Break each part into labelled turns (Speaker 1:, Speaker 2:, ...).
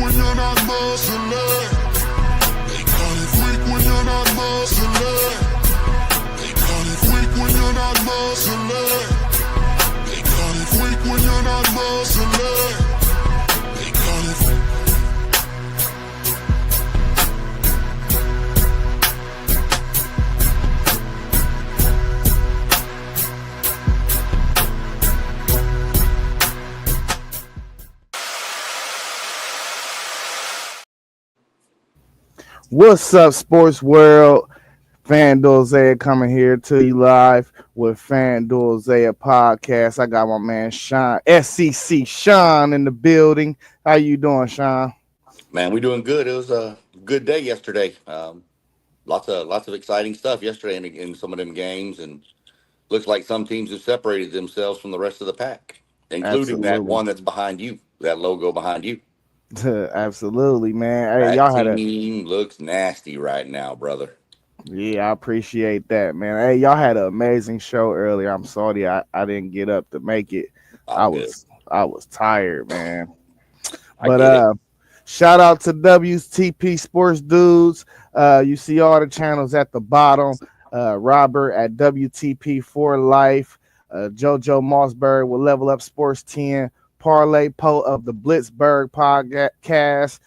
Speaker 1: when you're not muscling. They call it freak when you're not muscling. They call it freak when you're not muscling. They call it freak when you're not muscling. They call it freak.
Speaker 2: What's up, sports world? FanDuel Zaya coming here to you live with FanDuel Zaya podcast. I got my man Sean, SEC Sean, in the building. How you doing, Sean?
Speaker 3: Man, we're doing good. It was a good day yesterday. Lots of exciting stuff yesterday in some of them games, and looks like some teams have separated themselves from the rest of the pack, including that
Speaker 2: Absolutely.
Speaker 3: one that's behind you, that logo behind you.
Speaker 2: Absolutely, man. Hey,
Speaker 3: That
Speaker 2: y'all had a
Speaker 3: team looks nasty right now, brother.
Speaker 2: yeah, I appreciate that, man. Hey, y'all had an amazing show earlier. I'm sorry I didn't get up to make it. I
Speaker 3: All good.
Speaker 2: was tired, man.
Speaker 3: I
Speaker 2: But
Speaker 3: get it.
Speaker 2: shout out to WTP Sports Dudes. You see all the channels at the bottom. Robert at WTP for Life. JoJo Mossberg with Level Up Sports 10. Parlay Poe of the Blitzberg podcast.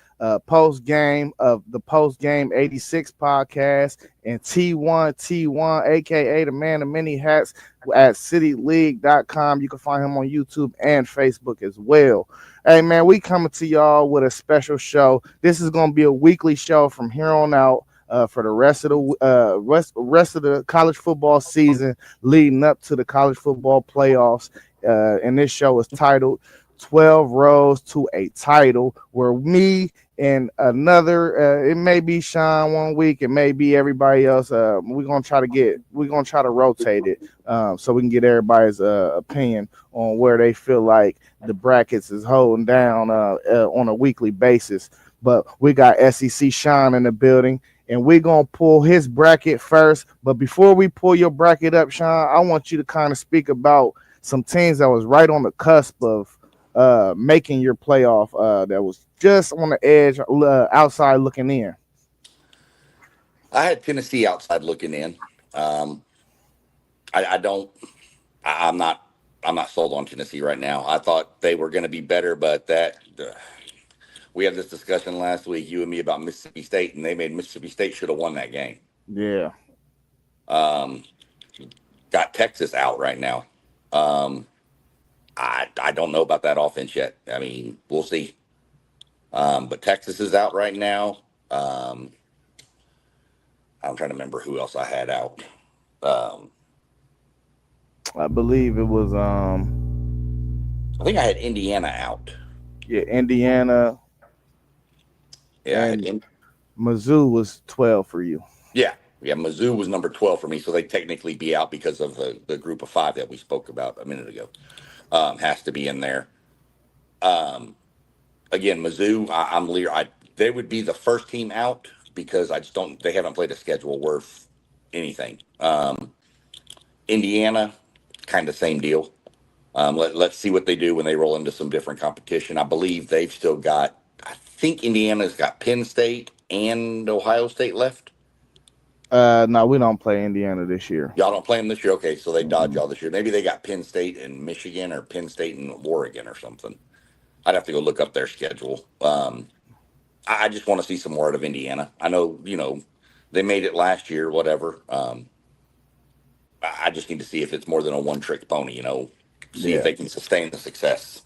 Speaker 2: Post game of the Post Game 86 podcast. And T1, aka the man of many hats, at cityleague.com. You can find him on YouTube and Facebook as well. Hey man, we coming to y'all with a special show. This is going to be a weekly show from here on out for the rest of the rest of the college football season, leading up to the college football playoffs. And this show is titled 12 Roads to a Title, where me and another, it may be Sean one week, it may be everybody else. We're gonna try to rotate it so we can get everybody's opinion on where they feel like the brackets is holding down on a weekly basis. But we got SEC Sean in the building, and we're gonna pull his bracket first. But before we pull your bracket up, Sean, I want you to kind of speak about some teams that was right on the cusp of making your playoff, that was just on the edge, outside looking in.
Speaker 3: I had Tennessee outside looking in. Um, I don't. I'm not. I'm not sold on Tennessee right now. I thought they were going to be better, but we had this discussion last week, you and me, about Mississippi State, and they made Mississippi State should have won that game.
Speaker 2: Yeah.
Speaker 3: Um, got Texas out right now. Um, I don't know about that offense yet. I mean, we'll see. But Texas is out right now. I'm trying to remember who else I had out. Um,
Speaker 2: I believe it was
Speaker 3: I think I had Indiana out.
Speaker 2: Indiana,
Speaker 3: Yeah, I
Speaker 2: and Mizzou was 12 for you.
Speaker 3: yeah. Mizzou was number 12 for me, so they technically be out because of the group of five that we spoke about a minute ago. Has to be in there. Um, Again, Mizzou, I'm leer. They would be the first team out because I just don't. They haven't played a schedule worth anything. Indiana, kind of same deal. Let's see what they do when they roll into some different competition. I believe they've still got. I think Indiana's got Penn State and Ohio State left.
Speaker 2: No, we don't play Indiana this year.
Speaker 3: Y'all don't play them this year, okay? So they dodge y'all this year. Maybe they got Penn State and Michigan, or Penn State and Oregon, or something. I'd have to go look up their schedule. I just want to see some more out of Indiana. I know, they made it last year, whatever. I just need to see if it's more than a one-trick pony, see if they can sustain the success.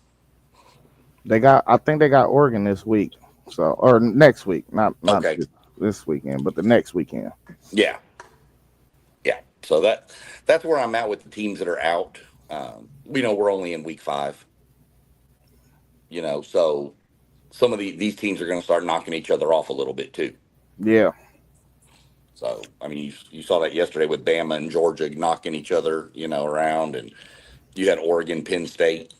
Speaker 2: I think they got Oregon this week, or next week, not
Speaker 3: Okay.
Speaker 2: this weekend, but the next weekend.
Speaker 3: Yeah. Yeah. So that's where I'm at with the teams that are out. We know we're only in week 5. So some of these teams are going to start knocking each other off a little bit too.
Speaker 2: Yeah.
Speaker 3: So, I mean, you saw that yesterday with Bama and Georgia knocking each other, around, and you had Oregon, Penn State,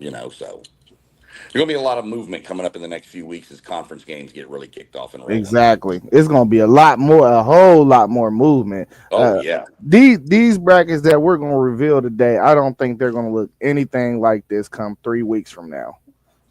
Speaker 3: so there's going to be a lot of movement coming up in the next few weeks as conference games get really kicked off and rolling.
Speaker 2: Exactly. It's going to be a whole lot more movement.
Speaker 3: Oh, yeah.
Speaker 2: These brackets that we're going to reveal today, I don't think they're going to look anything like this come 3 weeks from now.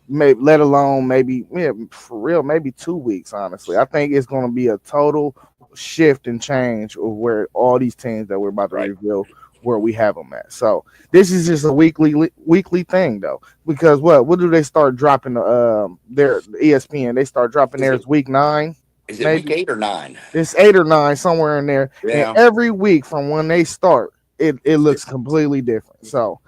Speaker 2: maybe let alone maybe for real, maybe 2 weeks. Honestly, I think it's going to be a total shift and change of where all these teams that we're about to
Speaker 3: Right.
Speaker 2: reveal where we have them at. So this is just a weekly thing though, because what do they start dropping their ESPN? They start dropping
Speaker 3: Is
Speaker 2: theirs
Speaker 3: it
Speaker 2: week 9,
Speaker 3: is it week
Speaker 2: maybe
Speaker 3: 8 or 9?
Speaker 2: it's 8 or 9 somewhere in there, and
Speaker 3: Yeah,
Speaker 2: every week from when they start, it looks completely different. So.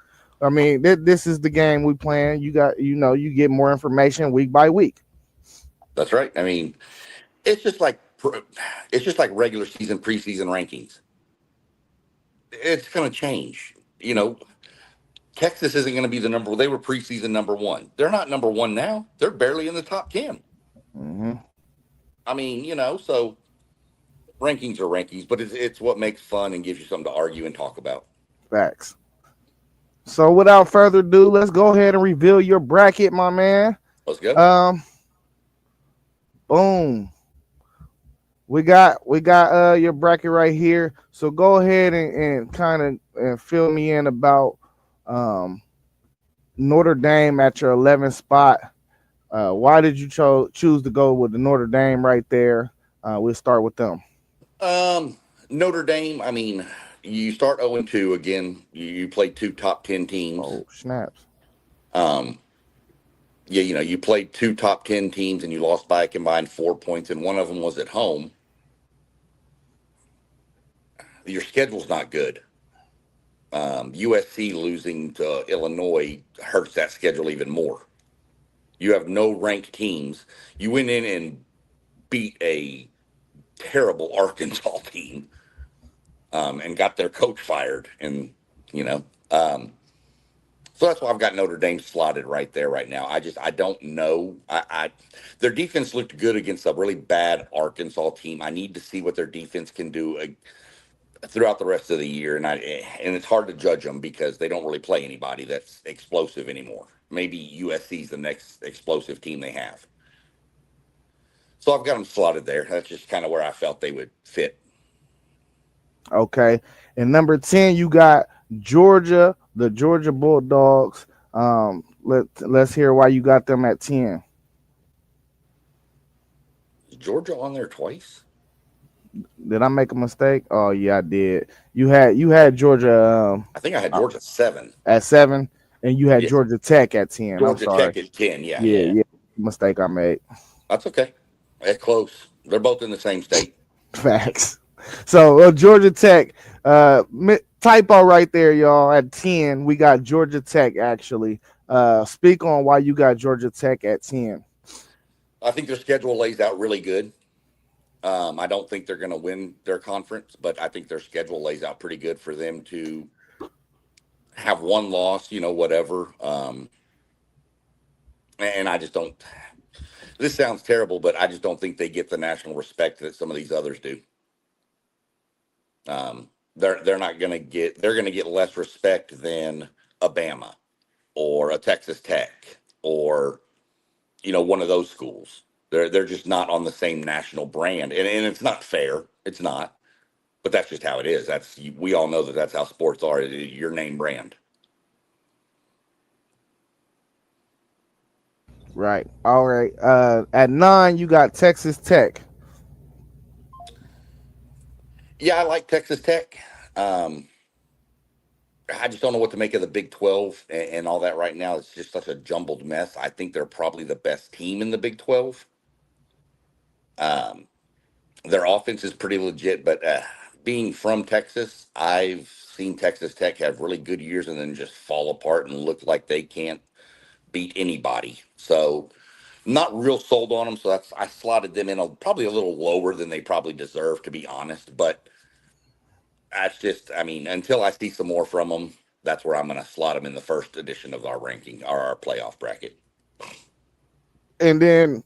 Speaker 2: I mean, this is the game we playing. You got, you get more information week by week.
Speaker 3: that's right. I mean, it's just like it's just like regular season, preseason rankings. It's going to change. Texas isn't going to be the number. They were preseason number one. They're not number one now. They're barely in the top 10.
Speaker 2: Mm-hmm.
Speaker 3: I mean, so rankings are rankings, but it's what makes fun and gives you something to argue and talk about.
Speaker 2: Facts. So without further ado, let's go ahead and reveal your bracket, my man.
Speaker 3: Let's go.
Speaker 2: Um, boom. We got your bracket right here. So go ahead and kind of fill me in about um Notre Dame at your 11th spot. Why did you choose to go with the Notre Dame right there? We'll start with them.
Speaker 3: Um, Notre Dame. I mean, you start 0-2 again. You play two top 10 teams.
Speaker 2: Oh, snaps.
Speaker 3: Um, yeah, you played two top 10 teams and you lost by a combined 4 points, and one of them was at home. Your schedule's not good. USC losing to Illinois hurts that schedule even more. You have no ranked teams. You went in and beat a terrible Arkansas team, and got their coach fired. And, you know, um, so that's why I've got Notre Dame slotted right there right now. I don't know. Their defense looked good against a really bad Arkansas team. I need to see what their defense can do throughout the rest of the year, and it's hard to judge them because they don't really play anybody that's explosive anymore. Maybe USC's the next explosive team they have. So I've got them slotted there. That's just kind of where I felt they would fit.
Speaker 2: Okay. And number 10, you got Georgia, the Georgia Bulldogs. Let's hear why you got them at 10.
Speaker 3: Is Georgia on there twice?
Speaker 2: Did I make a mistake? Oh yeah, I did. You had Georgia
Speaker 3: I think I had Georgia 7.
Speaker 2: at 7, and you had
Speaker 3: Yeah,
Speaker 2: Georgia Tech at 10. I'm
Speaker 3: Georgia
Speaker 2: sorry.
Speaker 3: Tech at 10. Yeah,
Speaker 2: Yeah,
Speaker 3: yeah.
Speaker 2: yeah. Mistake I made.
Speaker 3: That's okay. They're close. They're both in the same state.
Speaker 2: Facts. So Georgia Tech, typo right there, y'all. At 10, we got Georgia Tech actually. Speak on why you got Georgia Tech at 10.
Speaker 3: I think their schedule lays out really good. I don't think they're going to win their conference, but I think their schedule lays out pretty good for them to have one loss, whatever. And I just don't. This sounds terrible, but I just don't think they get the national respect that some of these others do. They're not going to get. They're going to get less respect than Alabama or a Texas Tech or one of those schools. They're just not on the same national brand, and it's not fair. It's not, but that's just how it is. We all know that that's how sports are. Your name brand.
Speaker 2: Right. All right. At 9, you got Texas Tech.
Speaker 3: Yeah, I like Texas Tech. Um, I just don't know what to make of the Big 12 and all that right now. It's just such a jumbled mess. I think they're probably the best team in the Big 12. Um, their offense is pretty legit, but being from Texas, I've seen Texas Tech have really good years and then just fall apart and look like they can't beat anybody. So, not real sold on them. So I slotted them in probably a little lower than they probably deserve, to be honest. But that's just, I mean, until I see some more from them, that's where I'm going to slot them in the first edition of our ranking or our playoff bracket.
Speaker 2: And then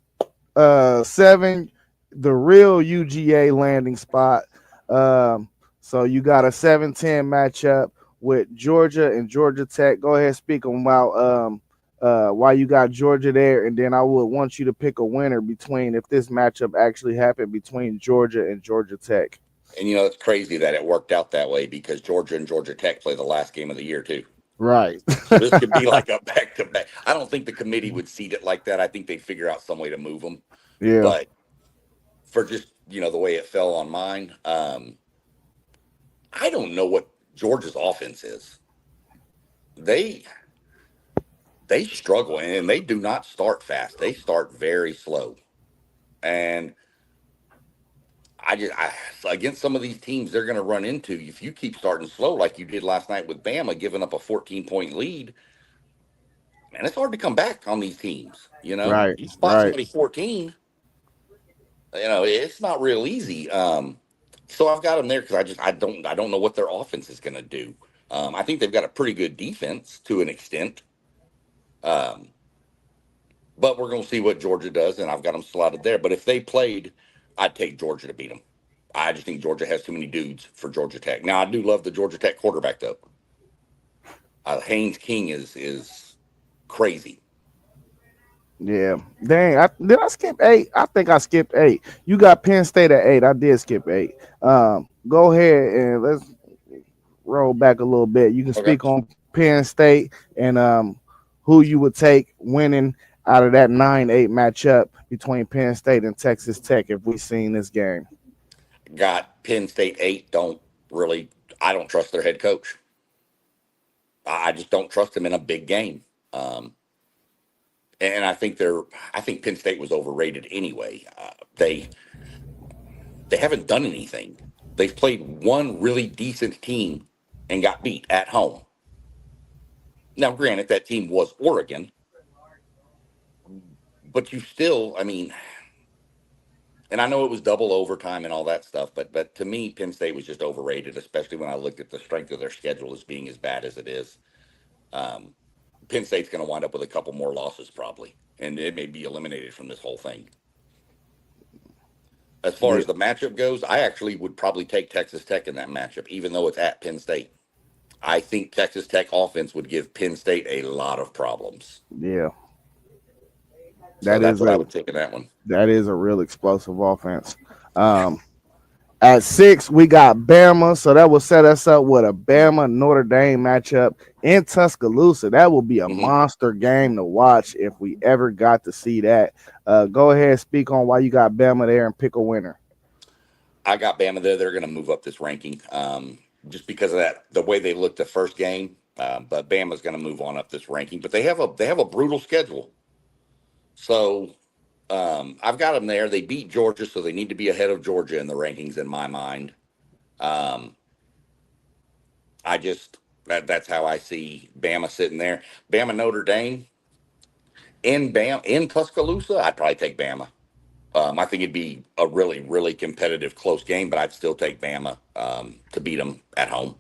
Speaker 2: 7, the real UGA landing spot. So you got a 7-10 matchup with Georgia and Georgia Tech. Go ahead, speak on why you got Georgia there, and then I would want you to pick a winner between if this matchup actually happened between Georgia and Georgia Tech.
Speaker 3: And it's crazy that it worked out that way because Georgia and Georgia Tech play the last game of the year too.
Speaker 2: Right.
Speaker 3: So this could be like a back to back. I don't think the committee would seed it like that. I think they'd figure out some way to move them.
Speaker 2: Yeah.
Speaker 3: But for just the way it fell on mine, I don't know what Georgia's offense is. They they struggle and they do not start fast. They start very slow. And against some of these teams they're going to run into, if you keep starting slow like you did last night with Bama, giving up a 14-point lead, man, it's hard to come back on these teams.
Speaker 2: Right.
Speaker 3: You spot
Speaker 2: Right.
Speaker 3: somebody 14, it's not real easy. So I've got them there because I don't know what their offense is going to do. I think they've got a pretty good defense to an extent. Um, but we're going to see what Georgia does, and I've got them slotted there. But if they played, I'd take Georgia to beat them. I just think Georgia has too many dudes for Georgia Tech. Now I do love the Georgia Tech quarterback though. Haynes King is crazy.
Speaker 2: Yeah. Dang. Did I skip 8? I think I skipped 8. You got Penn State at 8. I did skip 8. Go ahead and let's roll back a little bit. You can
Speaker 3: Okay.
Speaker 2: speak on Penn State and who you would take winning out of that 9-8 matchup between Penn State and Texas Tech if we seen this game.
Speaker 3: Got Penn State 8. I don't trust their head coach. I just don't trust him in a big game. And I think Penn State was overrated anyway. They haven't done anything. They've played one really decent team and got beat at home. Now, granted, that team was Oregon, but you still, and I know it was double overtime and all that stuff, but to me, Penn State was just overrated, especially when I looked at the strength of their schedule as being as bad as it is. Penn State's going to wind up with a couple more losses probably, and it may be eliminated from this whole thing. As far
Speaker 2: Yeah.
Speaker 3: as the matchup goes, I actually would probably take Texas Tech in that matchup, even though it's at Penn State. I think Texas Tech offense would give Penn State a lot of problems.
Speaker 2: Yeah.
Speaker 3: So that's what I would take in that one.
Speaker 2: That is a real explosive offense. At 6, we got Bama, so that will set us up with a Bama Notre Dame matchup in Tuscaloosa. That will be a monster game to watch if we ever got to see that. Go ahead and speak on why you got Bama there and pick a winner.
Speaker 3: I got Bama there. They're going to move up this ranking just because of the way they looked the first game. But Bama's going to move on up this ranking. But they have a brutal schedule. So I've got them there. They beat Georgia, so they need to be ahead of Georgia in the rankings in my mind. That's how I see Bama sitting there. Bama Notre Dame in Tuscaloosa, I'd probably take Bama. I think it'd be a really, really competitive, close game, but I'd still take Bama to beat them at home.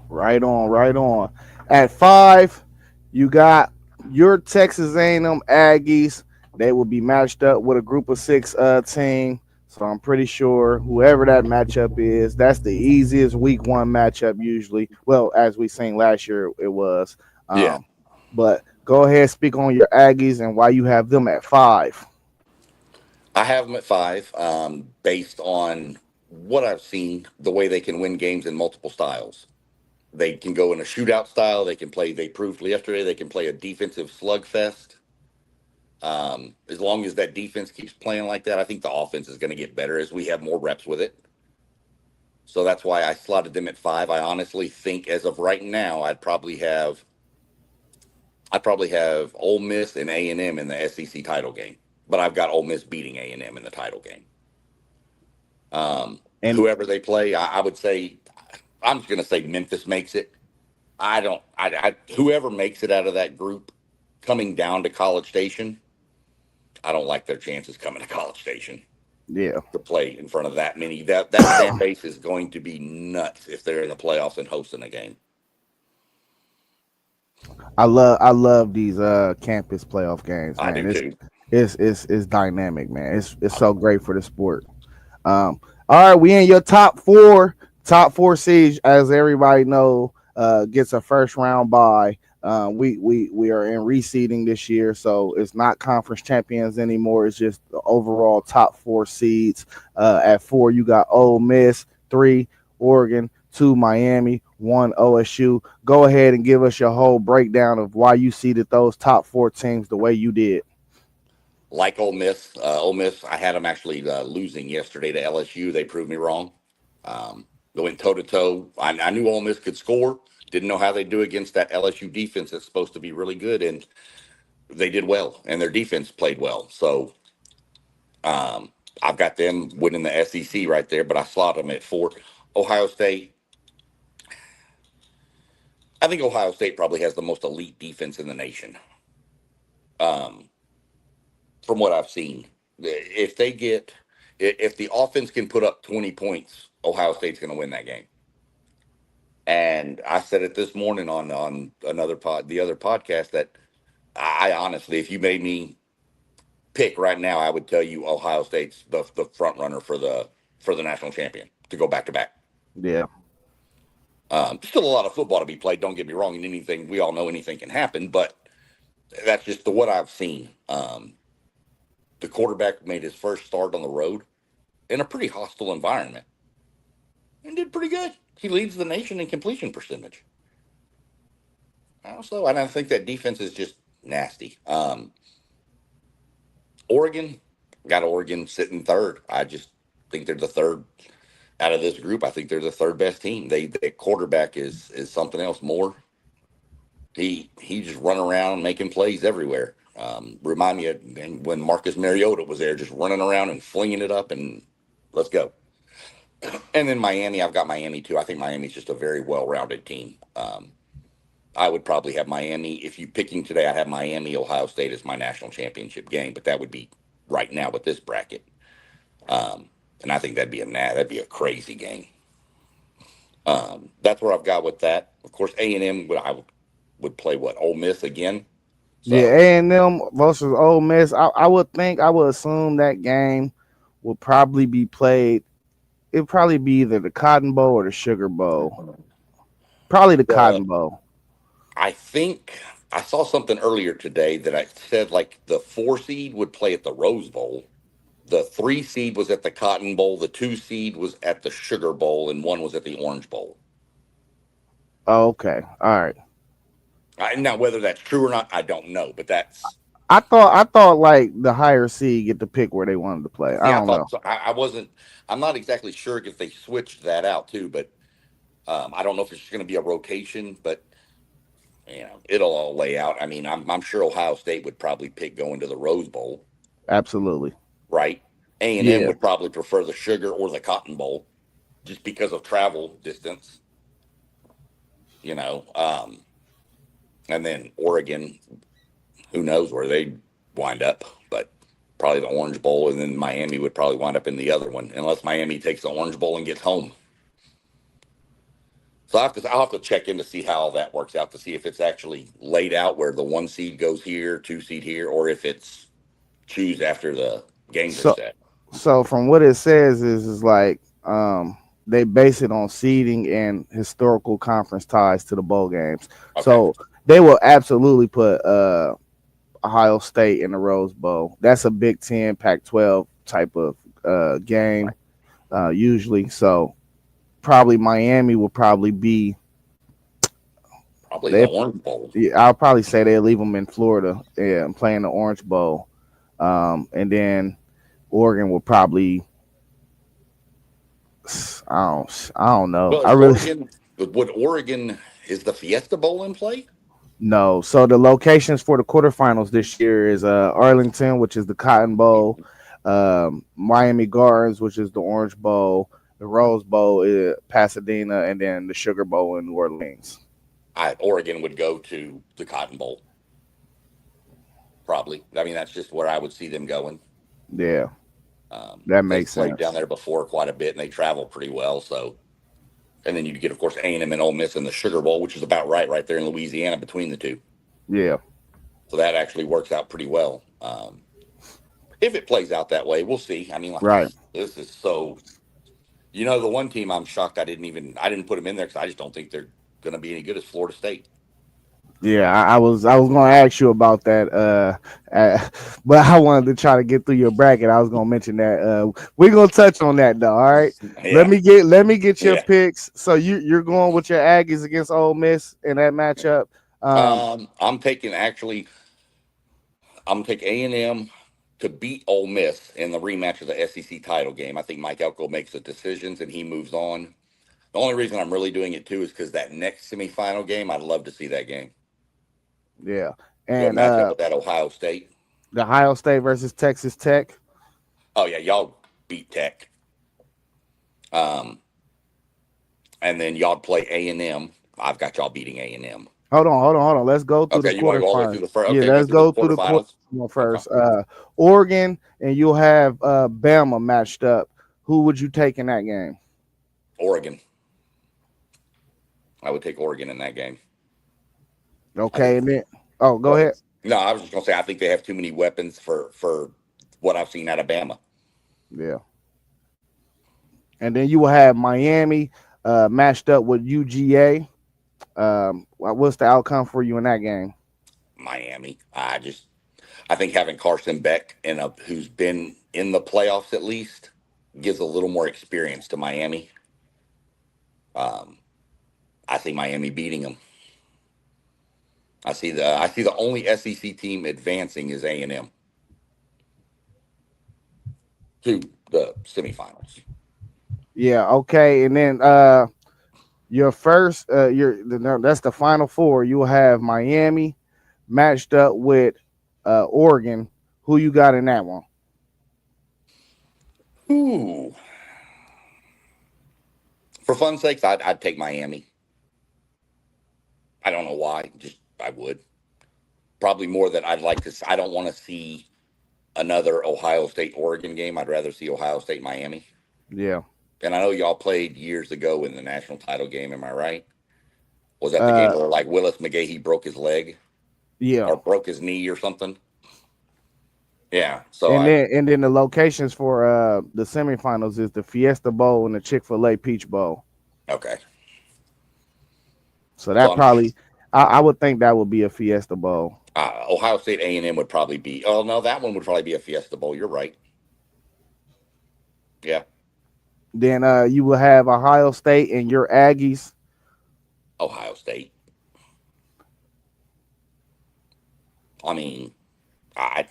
Speaker 2: Right on, right on. At 5, you got your Texas A&M Aggies. They will be matched up with a group of 6 team. So I'm pretty sure whoever that matchup is, that's the easiest week 1 matchup usually. Well, as we seen last year, it was.
Speaker 3: Yeah.
Speaker 2: But go ahead, speak on your Aggies and why you have them at 5.
Speaker 3: I have them at 5 based on what I've seen, the way they can win games in multiple styles. They can go in a shootout style. They proved yesterday they can play a defensive slugfest. As long as that defense keeps playing like that, I think the offense is going to get better as we have more reps with it. So that's why I slotted them at 5. I honestly think as of right now, I'd probably have Ole Miss and A&M in the SEC title game. But I've got Ole Miss beating A&M in the title game. And whoever they play, I would say, I'm just going to say Memphis makes it. Whoever makes it out of that group coming down to College Station, I don't like their chances coming to College Station.
Speaker 2: Yeah.
Speaker 3: To play in front of that many. That fan base is going to be nuts if they're in the playoffs and hosting a game.
Speaker 2: I love these campus playoff games, man.
Speaker 3: I do too.
Speaker 2: It's dynamic, man. It's so great for the sport. All right, we in your top four seeds, as everybody know, gets a first round bye. We are in reseeding this year, so it's not conference champions anymore. It's just the overall top 4 seeds. At 4, you got Ole Miss, 3, Oregon, 2 Miami, 1 OSU. Go ahead and give us your whole breakdown of why you seeded those top 4 teams the way you did.
Speaker 3: Like Ole Miss. Ole Miss, I had them actually losing yesterday to LSU. They proved me wrong. They went toe to toe. I knew Ole Miss could score. Didn't know how they do against that LSU defense that's supposed to be really good, and they did well, and their defense played well. So I've got them winning the SEC right there, but I slot them at 4. Ohio State. I think Ohio State probably has the most elite defense in the nation. From what I've seen, if the offense can put up 20 points, Ohio State's going to win that game. And I said it this morning on the other podcast, that I honestly, if you made me pick right now, I would tell you Ohio State's the front runner for the national champion to go back to back.
Speaker 2: Yeah.
Speaker 3: Still a lot of football to be played. Don't get me wrong. And anything, we all know anything can happen, but that's just what I've seen. The quarterback made his first start on the road in a pretty hostile environment and did pretty good. He leads the nation in completion percentage. Also, and I think that defense is just nasty. Oregon, got Oregon sitting third. I just think they're the third out of this group. I think they're the third best team. Their quarterback is something else more. He just run around making plays everywhere. Remind me of when Marcus Mariota was there, just running around and flinging it up, and let's go. And then Miami, I've got Miami too. I think Miami's just a very well-rounded team. I would probably have Miami. If you picking today, I'd have Miami, Ohio State as my national championship game, but that would be right now with this bracket. And I think that'd be a crazy game. That's where I've got with that. Of course, A&M, I would play Ole Miss again. So,
Speaker 2: Yeah, A&M versus Ole Miss. I would assume that game will probably be played. It'd probably be either the Cotton Bowl or the Sugar Bowl. Probably the Cotton Bowl.
Speaker 3: I think I saw something earlier today that I said like the 4 seed would play at the Rose Bowl. The 3 seed was at the Cotton Bowl. The 2 seed was at the Sugar Bowl, and 1 was at the Orange Bowl.
Speaker 2: Oh, okay. All right.
Speaker 3: Now, whether that's true or not, I don't know. But that's.
Speaker 2: I thought like the higher seed get to pick where they wanted to play.
Speaker 3: Yeah,
Speaker 2: I don't know.
Speaker 3: So. I wasn't. I'm not exactly sure if they switched that out too. But I don't know if it's going to be a rotation. But it'll all lay out. I mean, I'm sure Ohio State would probably pick going to the Rose Bowl.
Speaker 2: Absolutely.
Speaker 3: Right. A&M would probably prefer the Sugar or the Cotton Bowl, just because of travel distance. And then Oregon, who knows where they'd wind up, but probably the Orange Bowl, and then Miami would probably wind up in the other one, unless Miami takes the Orange Bowl and gets home. So I'll have to check in to see how all that works out, to see if it's actually laid out where the 1 seed goes here, 2 seed here, or if it's choose after the games are set.
Speaker 2: So from what it says is like they base it on seeding and historical conference ties to the bowl games. Okay. So they will absolutely put Ohio State in the Rose Bowl. That's a Big Ten, Pac-12 type of game usually. So probably Miami will probably be
Speaker 3: the Orange Bowl.
Speaker 2: Yeah, I'll probably say they'll leave them in Florida and playing the Orange Bowl. And then Oregon will probably. I don't know.
Speaker 3: Well, would Oregon, is the Fiesta Bowl in play?
Speaker 2: No. So the locations for the quarterfinals this year is Arlington, which is the Cotton Bowl, Miami Gardens, which is the Orange Bowl, the Rose Bowl is Pasadena, and then the Sugar Bowl in New Orleans.
Speaker 3: Oregon would go to the Cotton Bowl. Probably. I mean, that's just where I would see them going.
Speaker 2: Yeah. That makes sense.
Speaker 3: They've played down there before quite a bit, and they travel pretty well. So, and then you get, of course, A&M and Ole Miss in the Sugar Bowl, which is about right there in Louisiana between the two.
Speaker 2: Yeah.
Speaker 3: So that actually works out pretty well. If it plays out that way, we'll see. I mean,
Speaker 2: right.
Speaker 3: This is so. The one team I'm shocked I didn't put them in there because I just don't think they're going to be any good as Florida State.
Speaker 2: Yeah, I was gonna ask you about that, but I wanted to try to get through your bracket. I was gonna mention that. We're gonna touch on that though. All right.
Speaker 3: Yeah,
Speaker 2: Let me get your
Speaker 3: yeah.
Speaker 2: picks. So you're going with your Aggies against Ole Miss in that matchup.
Speaker 3: I'm taking actually. I'm gonna take A&M to beat Ole Miss in the rematch of the SEC title game. I think Mike Elko makes the decisions and he moves on. The only reason I'm really doing it too is because that next semifinal game, I'd love to see that game.
Speaker 2: Yeah,
Speaker 3: Your
Speaker 2: and
Speaker 3: matchup with that Ohio State.
Speaker 2: the Ohio State versus Texas Tech.
Speaker 3: Oh yeah, y'all beat Tech. Um, and then y'all play A&M. I've got y'all beating A&M.
Speaker 2: Hold on. Let's go through the
Speaker 3: Okay, you want to go all the way
Speaker 2: quarterfinals.
Speaker 3: through the first?
Speaker 2: Yeah,
Speaker 3: Okay, go
Speaker 2: let's
Speaker 3: through the
Speaker 2: go through the
Speaker 3: quarterfinals.
Speaker 2: quarterfinal
Speaker 3: Okay,
Speaker 2: first. Oregon and you'll have Bama matched up. Who would you take in that game?
Speaker 3: Oregon. I would take Oregon in that game. I
Speaker 2: Okay,
Speaker 3: think.
Speaker 2: and then go
Speaker 3: Go ahead.
Speaker 2: ahead.
Speaker 3: No, I was just gonna say I think they have too many weapons for what I've seen out of Bama.
Speaker 2: Yeah, and then you will have Miami matched up with UGA. What's the outcome for you in that game?
Speaker 3: Miami. I think having Carson Beck and who's been in the playoffs at least gives a little more experience to Miami. Um, I see Miami beating them. I see the only SEC team advancing is A&M to the semifinals.
Speaker 2: Yeah, okay, and then your first no, that's the final four. You will have Miami matched up with Oregon. Who you got in that one?
Speaker 3: Ooh, for fun's sakes, I'd take Miami. I don't know why, just I would probably more than I'd like to. I don't want to see another Ohio State Oregon game. I'd rather see Ohio State Miami.
Speaker 2: Yeah.
Speaker 3: And I know y'all played years ago in the national title game. Am I right? Was that the game
Speaker 2: Uh
Speaker 3: where like Willis McGahee broke his leg
Speaker 2: yeah.
Speaker 3: or broke his knee or something? Yeah. So
Speaker 2: And
Speaker 3: I
Speaker 2: then the locations for the semifinals is the Fiesta Bowl and the Chick-fil-A Peach Bowl.
Speaker 3: okay.
Speaker 2: So
Speaker 3: So
Speaker 2: that probably I would think that would be a Fiesta Bowl.
Speaker 3: Ohio State A&M would probably be. Oh no, that one would probably be a Fiesta Bowl. You're right. Yeah.
Speaker 2: Then you will have Ohio State and your Aggies.
Speaker 3: Ohio State. I mean, I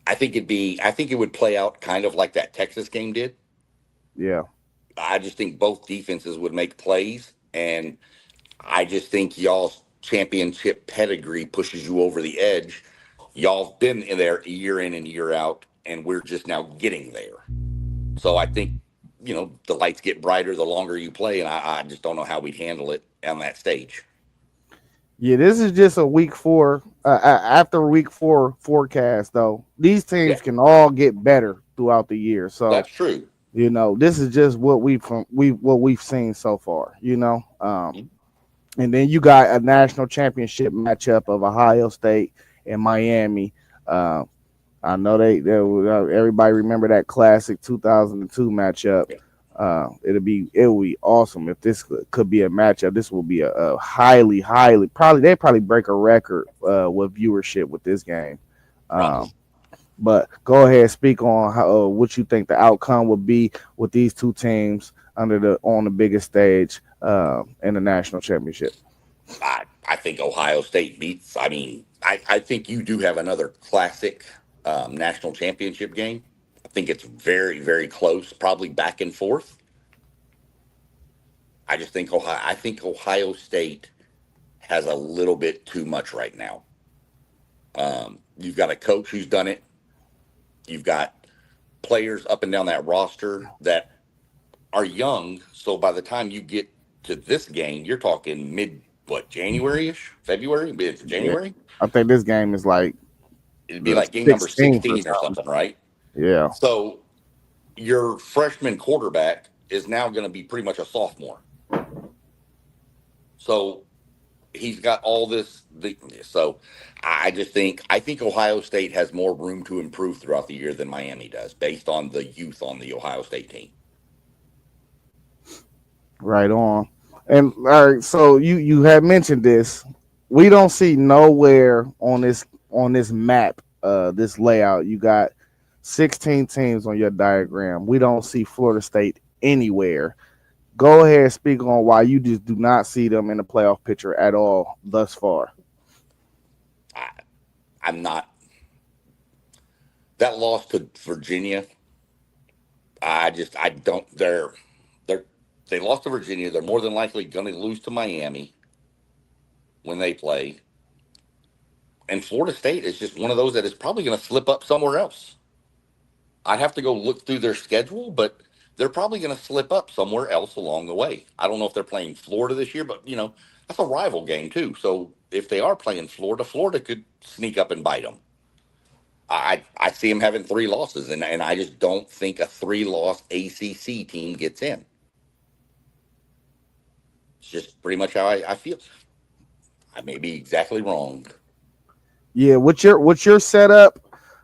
Speaker 3: I think it'd be. I think it would play out kind of like that Texas game did.
Speaker 2: Yeah.
Speaker 3: I just think both defenses would make plays, and I just think y'all's championship pedigree pushes you over the edge. Y'all've been in there year in and year out, and we're just now getting there. So I think, the lights get brighter the longer you play, and I just don't know how we'd handle it on that stage.
Speaker 2: Yeah, this is just a week four. After week four forecast, though, these
Speaker 3: Yeah,
Speaker 2: teams can all get better throughout the year. So
Speaker 3: that's true.
Speaker 2: this is just what we've seen so far. And then you got a national championship matchup of Ohio State and Miami. Uh, I know everybody remember that classic 2002 matchup.
Speaker 3: Yeah.
Speaker 2: It will be awesome if this could be a matchup. This will be a highly probably they probably break a record with viewership with this game.
Speaker 3: Probably.
Speaker 2: Um, but go ahead, speak on what you think the outcome would be with these two teams on the biggest stage in the national championship.
Speaker 3: I think Ohio State beats. I mean, I think you do have another classic national championship game. I think it's very, very close, probably back and forth. I think Ohio State has a little bit too much right now. You've got a coach who's done it. You've got players up and down that roster that are young. So by the time you get to this game, you're talking mid what January ish, February, mid
Speaker 2: Yeah,
Speaker 3: January.
Speaker 2: I think this game is like
Speaker 3: It'd be
Speaker 2: the
Speaker 3: like game number
Speaker 2: 16th or
Speaker 3: 16 or
Speaker 2: something.
Speaker 3: something, right?
Speaker 2: Yeah,
Speaker 3: So your freshman quarterback is now going to be pretty much a sophomore. So he's got all this. So I think Ohio State has more room to improve throughout the year than Miami does, based on the youth on the Ohio State team.
Speaker 2: right on. And all right, so you had mentioned this. we don't see nowhere on this map, this layout. You got 16 teams on your diagram. We don't see Florida State anywhere. Go ahead and speak on why you just do not see them in the playoff picture at all thus far.
Speaker 3: I, I'm not. That loss to Virginia, I don't. They're they lost to Virginia. They're more than likely going to lose to Miami when they play. And Florida State is just one of those that is probably going to slip up somewhere else. I'd have to go look through their schedule, but they're probably going to slip up somewhere else along the way. I don't know if they're playing Florida this year, but that's a rival game too. So if they are playing Florida, Florida could sneak up and bite them. I see them having 3 losses, and I just don't think a 3-loss ACC team gets in. It's just pretty much how I feel. I may be exactly wrong.
Speaker 2: Yeah, what's your setup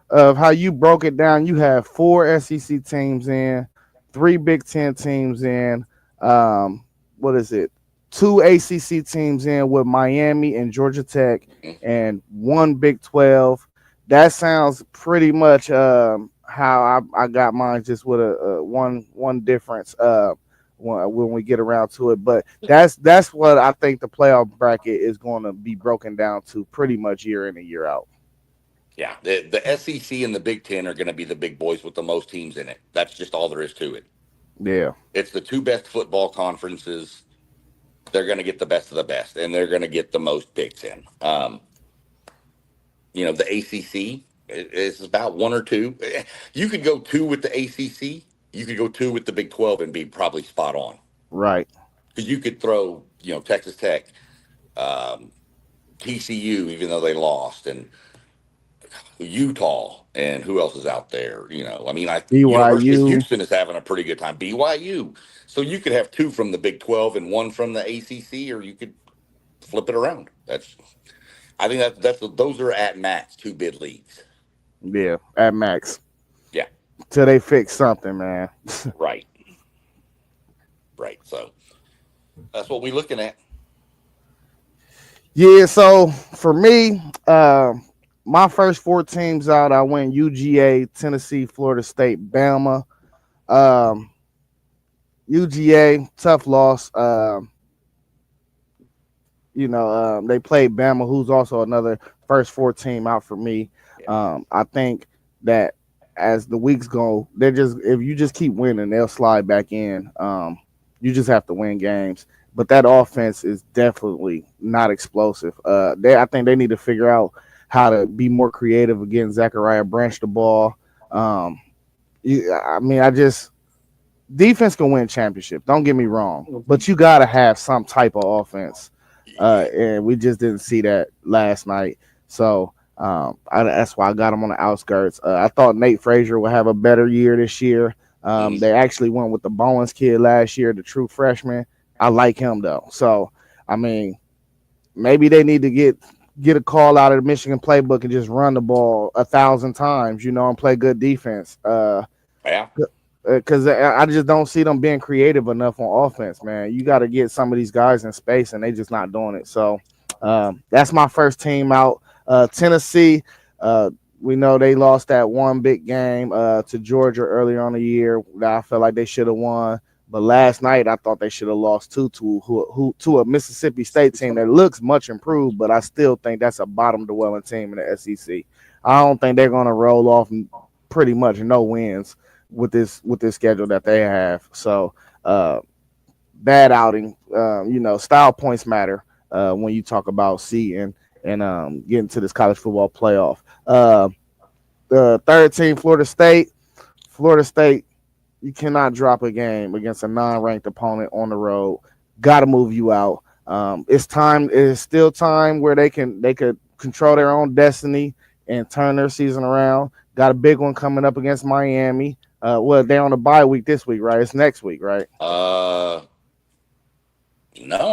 Speaker 2: of how you broke it down? You have 4 SEC teams in, 3 Big 10 teams in. What is it? 2 ACC teams in with Miami and Georgia Tech,
Speaker 3: Mhm.
Speaker 2: and 1 Big 12. That sounds pretty much how I got mine, just with a one difference. When we get around to it, but that's what I think the playoff bracket is going to be broken down to pretty much year in and year out.
Speaker 3: Yeah, the SEC and the Big Ten are going to be the big boys with the most teams in it. That's just all there is to it.
Speaker 2: Yeah,
Speaker 3: It's the 2 best football conferences. They're going to get the best of the best, and they're going to get the most picks in. The ACC is about 1 or 2. You could go 2 with the ACC. You could go 2 with the Big 12 and be probably spot on.
Speaker 2: right.
Speaker 3: Because you could throw, Texas Tech, um, TCU, even though they lost, and Utah, and who else is out there? University of
Speaker 2: BYU,
Speaker 3: Houston is having a pretty good time. BYU. So you could have 2 from the Big 12 and 1 from the ACC, or you could flip it around. I think that's those are at max 2 bid leagues.
Speaker 2: yeah, at max
Speaker 3: Yeah,
Speaker 2: till they fix something, man.
Speaker 3: right, right. So that's what we're looking at.
Speaker 2: Yeah, so for me, my first 4 teams out, I went UGA, Tennessee, Florida State, Bama. Um, UGA, tough loss. They played Bama, who's also another first 4 team out for me.
Speaker 3: Yeah.
Speaker 2: I think that as the weeks go, they're just if you just keep winning, they'll slide back in. You just have to win games. But that offense is definitely not explosive. I think they need to figure out how to be more creative against Zachariah Branch the ball. I just defense can win championship. Don't get me wrong, but you got to have some type of offense, and we just didn't see that last night. So that's why I got him on the outskirts. I thought Nate Frazier would have a better year this year. They actually went with the Bowens kid last year, the true freshman. I like him though. So I mean, maybe they need to get a call out of the Michigan playbook and just run the ball 1,000 times, and play good defense.
Speaker 3: Yeah.
Speaker 2: Because I just don't see them being creative enough on offense, man. You got to get some of these guys in space, and they just not doing it. So that's my first team out. Tennessee, we know they lost that one big game to Georgia earlier on the year that I felt like they should have won. But last night, I thought they should have lost to a Mississippi State team that looks much improved, but I still think that's a bottom-dwelling team in the SEC. I don't think they're going to roll off pretty much no wins with this schedule that they have. So bad outing. Style points matter when you talk about seeding and getting to this college football playoff. The third team, Florida State. Florida State, you cannot drop a game against a non-ranked opponent on the road. Got to move you out. It's time. It is still time where they could control their own destiny and turn their season around. Got a big one coming up against Miami. They're on a bye week this week, right? It's next week, right?
Speaker 3: No,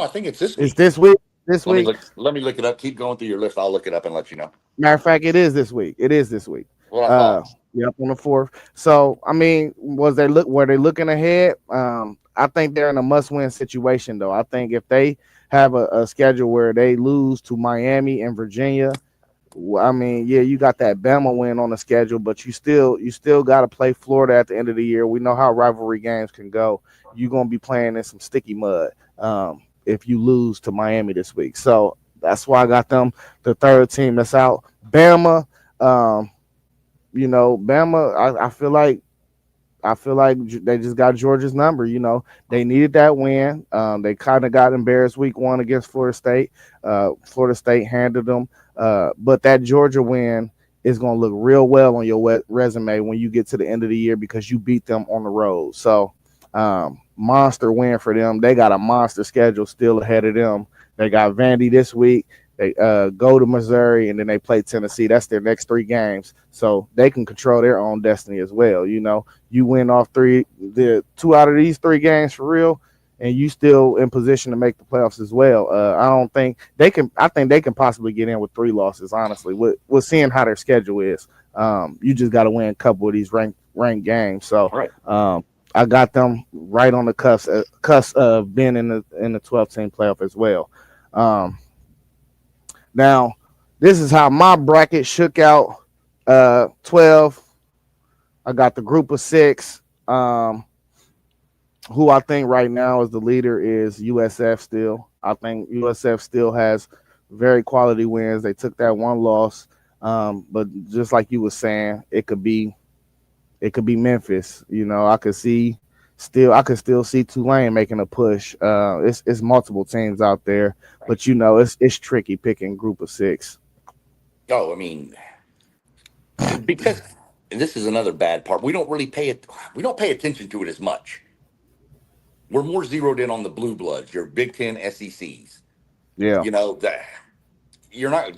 Speaker 3: I think it's this week.
Speaker 2: It's this week. This
Speaker 3: Let me
Speaker 2: week.
Speaker 3: let me look it up. Keep going through your list. I'll look it up and let you know.
Speaker 2: Matter of fact, it is this week. It is this week.
Speaker 3: Well, I thought.
Speaker 2: Yep, on the 4th. So I mean, were they looking ahead? I think they're in a must-win situation, though. I think if they have a schedule where they lose to Miami and Virginia. I mean, yeah, you got that Bama win on the schedule, but you still got to play Florida at the end of the year. We know how rivalry games can go. You're gonna be playing in some sticky mud if you lose to Miami this week. So that's why I got them the third team that's out. Bama, um, Bama. I feel like they just got Georgia's number. They needed that win. They kind of got embarrassed week one against Florida State. Florida State handled them. But that Georgia win is going to look real well on your resume when you get to the end of the year because you beat them on the road. So, monster win for them. They got a monster schedule still ahead of them. They got Vandy this week. They go to Missouri and then they play Tennessee. That's their next three games. So they can control their own destiny as well. You win off the two out of these three games for real, and you still in position to make the playoffs as well. I think they can possibly get in with 3 losses, honestly. We're seeing how their schedule is. You just got to win a couple of these ranked games. So
Speaker 3: Right.
Speaker 2: I got them right on the cusp of being in the 12-team playoff as well. Now, this is how my bracket shook out. 12. I got the group of 6. Who I think right now is the leader is USF still. I think USF still has very quality wins. They took that one loss. But just like you were saying, it could be Memphis. I could still see Tulane making a push. It's multiple teams out there, but it's tricky picking group of 6.
Speaker 3: Oh, I mean, because this is another bad part. We don't really we don't pay attention to it as much. We're more zeroed in on the blue bloods, your Big Ten SECs.
Speaker 2: Yeah.
Speaker 3: That you're not.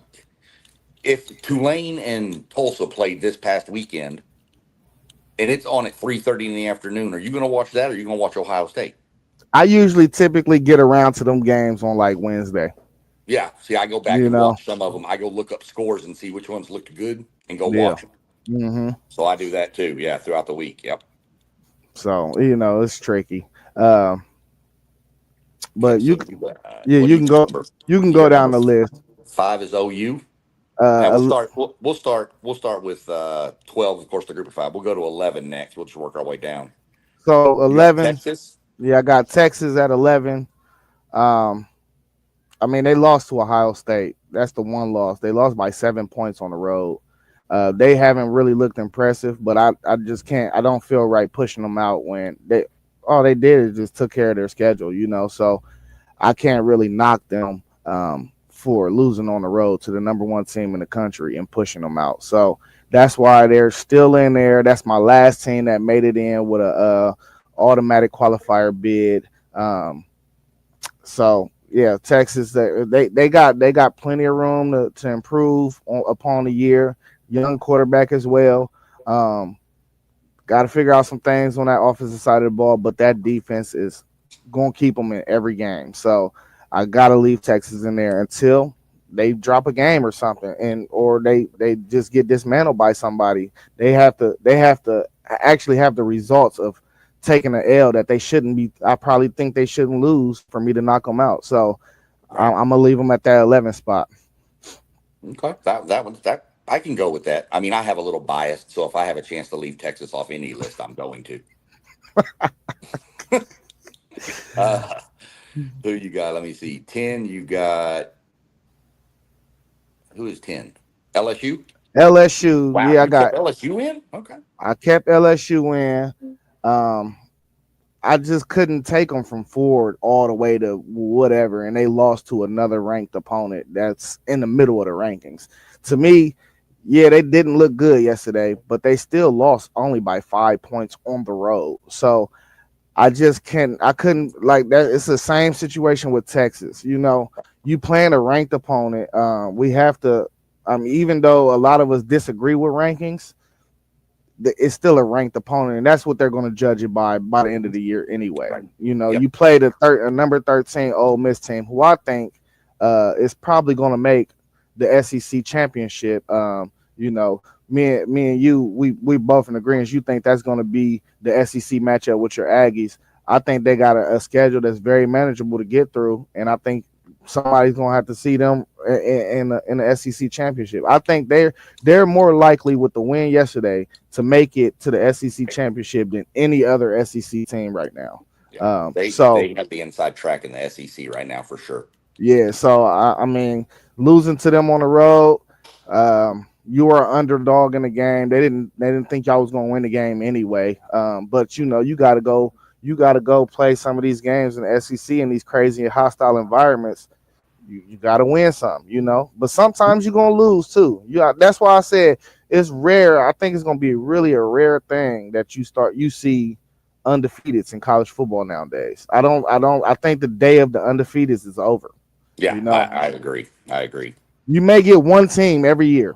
Speaker 3: If Tulane and Tulsa played this past weekend, and it's on at 3:30 in the afternoon, are you going to watch that, or are you going to watch Ohio State?
Speaker 2: I typically get around to them games on like Wednesday.
Speaker 3: Yeah. See, I go back and watch some of them. I go look up scores and see which ones looked good and go watch them.
Speaker 2: Mm-hmm.
Speaker 3: So I do that too. Yeah, throughout the week. Yep.
Speaker 2: So it's tricky. But you can
Speaker 3: go
Speaker 2: down the list.
Speaker 3: 5 is OU. Now we'll start with 12, of course, the group of 5. We'll go to 11 next. We'll just work our way down.
Speaker 2: So 11,
Speaker 3: Texas.
Speaker 2: Yeah, I got Texas at 11. I mean, they lost to Ohio State. That's the one loss. They lost by 7 points on the road. They haven't really looked impressive, but I just can't. I don't feel right pushing them out when all they did is just took care of their schedule, So I can't really knock them for losing on the road to the number 1 team in the country and pushing them out. So that's why they're still in there. That's my last team that made it in with a automatic qualifier bid. So yeah, Texas, they got plenty of room to improve upon the year. Young quarterback as well. Got to figure out some things on that offensive side of the ball, but that defense is going to keep them in every game. So I got to leave Texas in there until they drop a game or something, or they just get dismantled by somebody. They have to actually have the results of taking an L that they shouldn't be. I probably think they shouldn't lose for me to knock them out. So I'm gonna leave them at that 11th spot.
Speaker 3: Okay, that I can go with that. I mean, I have a little bias, so if I have a chance to leave Texas off any list, I'm going to. Who you got? Let me see. 10. You got who is 10? LSU.
Speaker 2: LSU.
Speaker 3: Wow,
Speaker 2: Yeah, I got
Speaker 3: kept LSU in. Okay.
Speaker 2: I kept LSU in. I just couldn't take them from Ford all the way to whatever, and they lost to another ranked opponent that's in the middle of the rankings. To me, yeah, they didn't look good yesterday, but they still lost only by 5 points on the road. So I couldn't like that. It's the same situation with Texas. You playing a ranked opponent. We have to, even though a lot of us disagree with rankings, it's still a ranked opponent, and that's what they're going to judge it by the end of the year anyway.
Speaker 3: Right.
Speaker 2: You played a number 13 Ole Miss team, who I think is probably going to make the SEC championship. Me and you, we both in agreement. You think that's going to be the SEC matchup with your Aggies. I think they got a schedule that's very manageable to get through, and I think somebody's gonna have to see them in the SEC championship. I think they're more likely with the win yesterday to make it to the SEC championship than any other SEC team right now.
Speaker 3: Yeah,
Speaker 2: So
Speaker 3: they have the inside track in the SEC right now for sure.
Speaker 2: yeah, so I mean, losing to them on the road, you were an underdog in the game. They didn't think y'all was gonna win the game anyway. But you gotta go play some of these games in the SEC in these crazy and hostile environments. You gotta win some, But sometimes you're gonna lose too. That's why I said it's rare. I think it's gonna be really a rare thing that you see undefeateds in college football nowadays. I think the day of the undefeateds is over.
Speaker 3: Yeah,
Speaker 2: You know,
Speaker 3: I agree. I agree.
Speaker 2: you may get one team every year,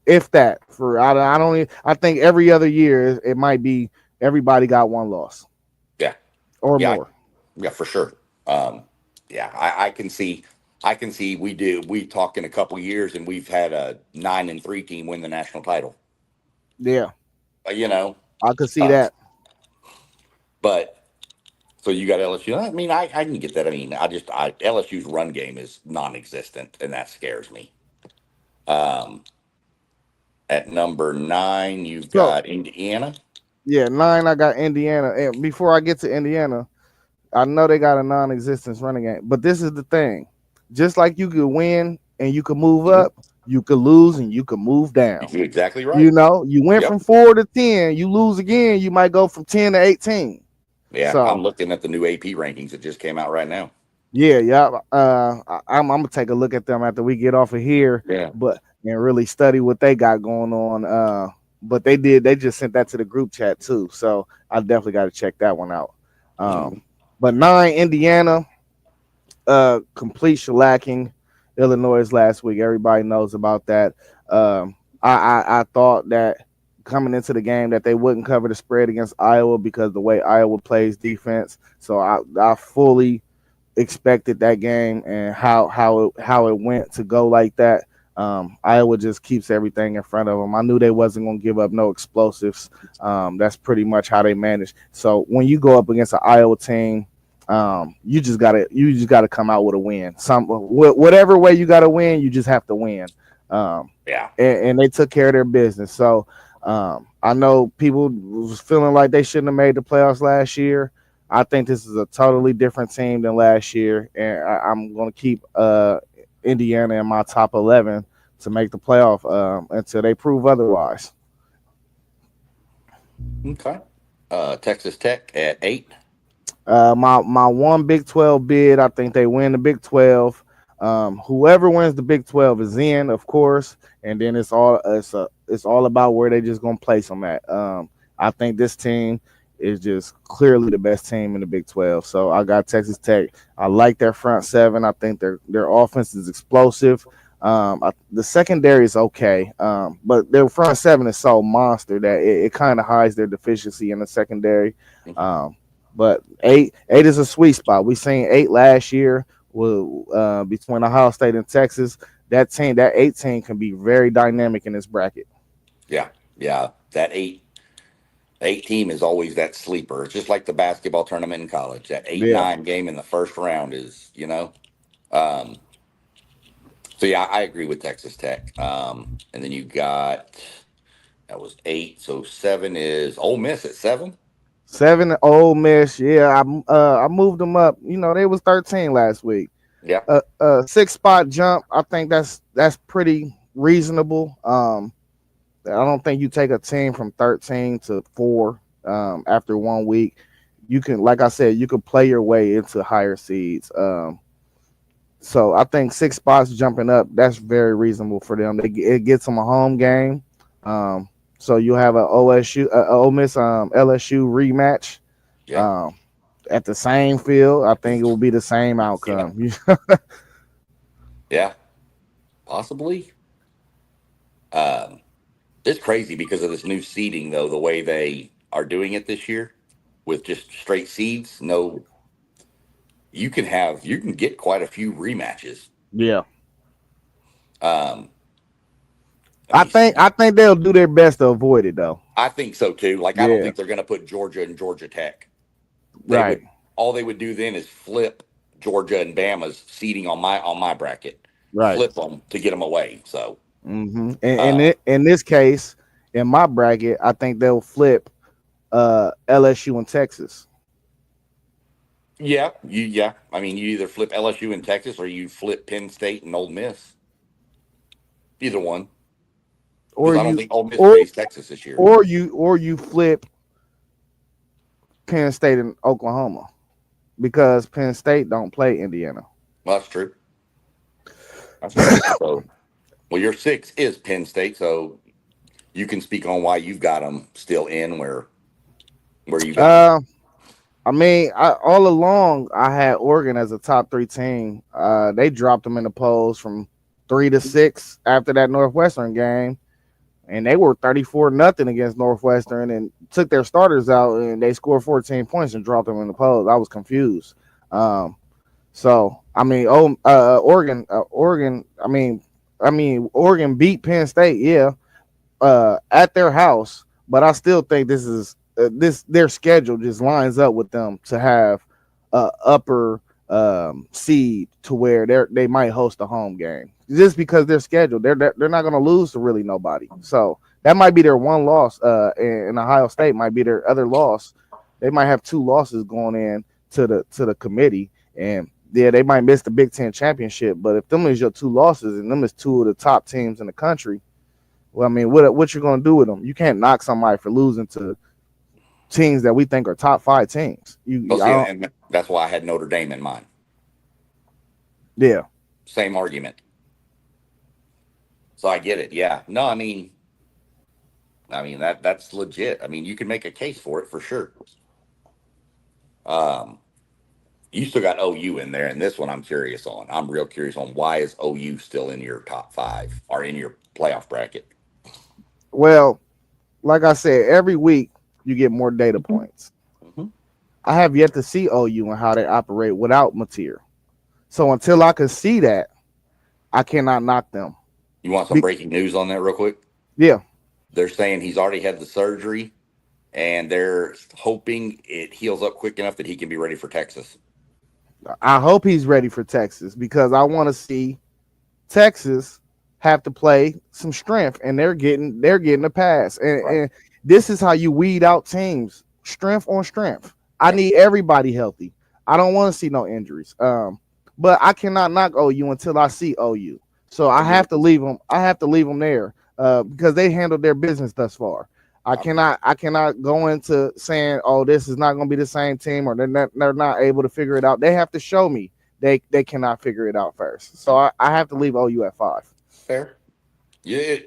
Speaker 2: if that. I don't. I think every other year it might be everybody got one loss
Speaker 3: Yeah,
Speaker 2: or
Speaker 3: yeah,
Speaker 2: more.
Speaker 3: yeah, for sure. Yeah, I can see. I can see we talk in a couple years and we've had a 9-3 team win the national title.
Speaker 2: Yeah,
Speaker 3: You know,
Speaker 2: I could see
Speaker 3: uh,
Speaker 2: that.
Speaker 3: but so you got LSU. I mean, I can get that. I mean, LSU's run game is non-existent, and that scares me. Um, at number 9, you've
Speaker 2: So
Speaker 3: got Indiana.
Speaker 2: yeah, 9. I got Indiana, and before I get to Indiana, I know they got a non-existence running game, but this is the thing: just like you could win and you could move
Speaker 3: Mhm.
Speaker 2: up, you could lose and you could move down.
Speaker 3: You're exactly right.
Speaker 2: You went
Speaker 3: Yep.
Speaker 2: from 4 to 10, you lose again, you might go from 10 to 18.
Speaker 3: Yeah, I'm
Speaker 2: So
Speaker 3: looking at the new AP rankings that just came out right now.
Speaker 2: yeah, yeah. I'm gonna take a look at them after we get off of here,
Speaker 3: Yeah.
Speaker 2: but and really study what they got going on. But they just sent that to the group chat too, so I definitely got to check that one out.
Speaker 3: Mhm.
Speaker 2: But 9 Indiana, complete shellacking Illinois last week. Everybody knows about that. I thought that coming into the game that they wouldn't cover the spread against Iowa because the way Iowa plays defense. So I fully expected that game and how it went to go like that. Iowa just keeps everything in front of them. I knew they wasn't going to give up no explosives. That's pretty much how they manage. So when you go up against an Iowa team, you just gotta come out with a win. Whatever way you gotta win, you just have to win.
Speaker 3: Yeah.
Speaker 2: And they took care of their business. So I know people was feeling like they shouldn't have made the playoffs last year. I think this is a totally different team than last year, and I'm going to keep Indiana in my top 11 to make the playoff until they prove otherwise.
Speaker 3: Okay. Texas Tech at 8.
Speaker 2: My one Big 12 bid, I think they win the Big 12. Whoever wins the Big 12 is in, of course, and then it's all about where they just gonna place them at. I think this team is just clearly the best team in the Big 12. So I got Texas Tech. I like their front seven. I think their offense is explosive. The secondary is okay, but their front seven is so monster that it kind of hides their deficiency in the secondary. Um, but eight is a sweet spot. We seen 8 last year with between Ohio State and Texas. That 18 can be very dynamic in this bracket.
Speaker 3: Yeah. Yeah. That 8 team is always that sleeper. It's just like the basketball tournament in college. That 8
Speaker 2: Yeah,
Speaker 3: 9 game in the first round is, Um, so yeah, I agree with Texas Tech. And then you got that was 8. So 7 is Ole Miss at 7.
Speaker 2: 7 Ole Miss. Yeah, I moved them up. They was 13 last week.
Speaker 3: Yeah.
Speaker 2: 6 spot jump. I think that's pretty reasonable. I don't think you take a team from 13 to 4 after 1 week. You can, like I said, you could play your way into higher seeds. So I think 6 spots jumping up, that's very reasonable for them. It gets them a home game. So you have a Ole Miss, LSU rematch
Speaker 3: Yeah.
Speaker 2: um, at the same field. I think it will be the same
Speaker 3: Yeah.
Speaker 2: outcome.
Speaker 3: Yeah. Possibly. Um, it's crazy because of this new seeding, though, the way they are doing it this year with just straight seeds. No, you can get quite a few rematches.
Speaker 2: Yeah,
Speaker 3: Um, let
Speaker 2: I
Speaker 3: me
Speaker 2: think
Speaker 3: see.
Speaker 2: I think they'll do their best to avoid it though.
Speaker 3: I think so too. Like, I don't
Speaker 2: Yeah,
Speaker 3: think they're going to put Georgia and Georgia Tech. They
Speaker 2: right.
Speaker 3: would, all they would do then is flip Georgia and Bama's seating on my bracket,
Speaker 2: Right.
Speaker 3: flip them to get them away. So
Speaker 2: And in this case, in my bracket, I think they'll flip LSU and Texas.
Speaker 3: yeah. I mean, you either flip LSU in Texas or you flip Penn State and Ole Miss. Either one, because
Speaker 2: Or
Speaker 3: I don't
Speaker 2: you
Speaker 3: think Ole Miss
Speaker 2: or
Speaker 3: plays Texas this year.
Speaker 2: or you flip Penn State and Oklahoma because Penn State don't play Indiana.
Speaker 3: Well, that's true. That's true. So, well, your 6 is Penn State, so you can speak on why you've got them still in where you got them.
Speaker 2: Uh, I mean, all along I had Oregon as a top 3 team. They dropped them in the polls from 3-6 after that Northwestern game, and they were 34-0 against Northwestern, and took their starters out, and they scored 14 points and dropped them in the polls. I was confused. So I mean, Oregon. Oregon beat Penn State, yeah, at their house, but I still think this their schedule just lines up with them to have upper seed to where they might host a home game just because their schedule they're not going to lose to really nobody. So that might be their one loss. And Ohio State might be their other loss. They might have 2 losses going in to the committee, and yeah, they might miss the Big Ten championship. But if them is your 2 losses and them is 2 of the top teams in the country, well, I mean, what you're going to do with them? You can't knock somebody for losing to teams that we think are top 5 teams.
Speaker 3: And that's why I had Notre Dame in mind.
Speaker 2: Yeah.
Speaker 3: Same argument. So I get it. Yeah. No, I mean that's legit. I mean, you can make a case for it for sure. You still got OU in there, and this one I'm curious on. I'm real curious on why is OU still in your top 5 or in your playoff bracket?
Speaker 2: Well, like I said, every week you get more data points.
Speaker 3: Mm-hmm.
Speaker 2: I have yet to see OU and how they operate without Mateer. So until I can see that, I cannot knock them.
Speaker 3: You want some breaking news on that real quick?
Speaker 2: Yeah.
Speaker 3: They're saying he's already had the surgery, and they're hoping it heals up quick enough that he can be ready for Texas.
Speaker 2: I hope he's ready for Texas because I want to see Texas have to play some strength, and they're getting a pass. And this is how you weed out teams, strength on strength. I need everybody healthy. I don't want to see no injuries. But I cannot knock OU until I see OU. So I have to leave them. I have to leave them there because they handled their business thus far. I cannot go into saying, oh, this is not going to be the same team, or they're not able to figure it out. They have to show me they cannot figure it out first. So I have to leave OU at 5.
Speaker 3: Fair. Yeah,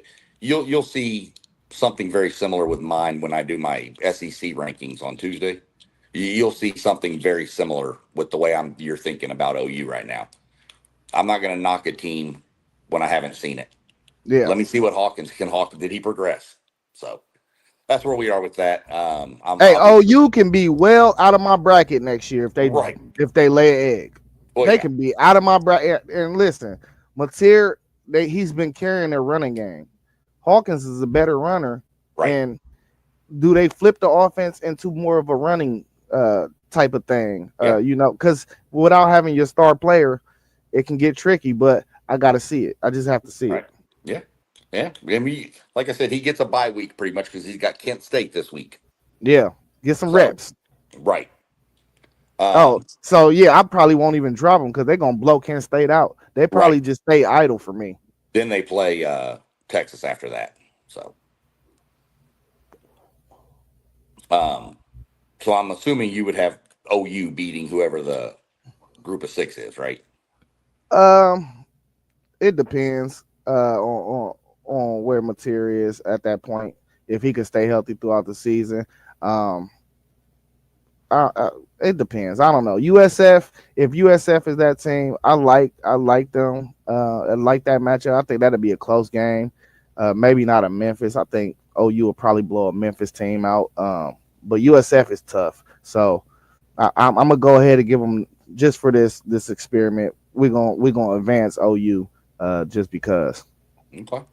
Speaker 3: you'll see something very similar with mine when I do my SEC rankings on Tuesday. You'll see something very similar with the way you're thinking about OU right now. I'm not going to knock a team when I haven't seen it.
Speaker 2: Yeah.
Speaker 3: Let me see what Hawkins can. Did he progress? So that's where we are with that.
Speaker 2: OU can be well out of my bracket next year if they lay an egg. Well, they can be out of my bracket. And listen, Mateer, he's been carrying their running game. Hawkins is a better runner.
Speaker 3: Right.
Speaker 2: And do they flip the offense into more of a running type of thing? Because without having your star player, it can get tricky, but I got to see it. I just have to see it.
Speaker 3: Yeah. Yeah. I mean, like I said, he gets a bye week pretty much because he's got Kent State this week.
Speaker 2: Yeah. Get some reps.
Speaker 3: Right.
Speaker 2: So yeah, I probably won't even drop them because they're going to blow Kent State out. They probably just stay idle for me.
Speaker 3: Then they play Texas after that. So. So I'm assuming you would have OU beating whoever the group of 6 is, right?
Speaker 2: It depends on where Mateer is at that point. If he can stay healthy throughout the season, it depends. I don't know. USF. If USF is that team, I like them. I like that matchup. I think that'll be a close game. Maybe not a Memphis. I think OU will probably blow a Memphis team out. But USF is tough. So I'm gonna go ahead and give them just for this experiment. We're gonna advance OU just because.
Speaker 3: Okay.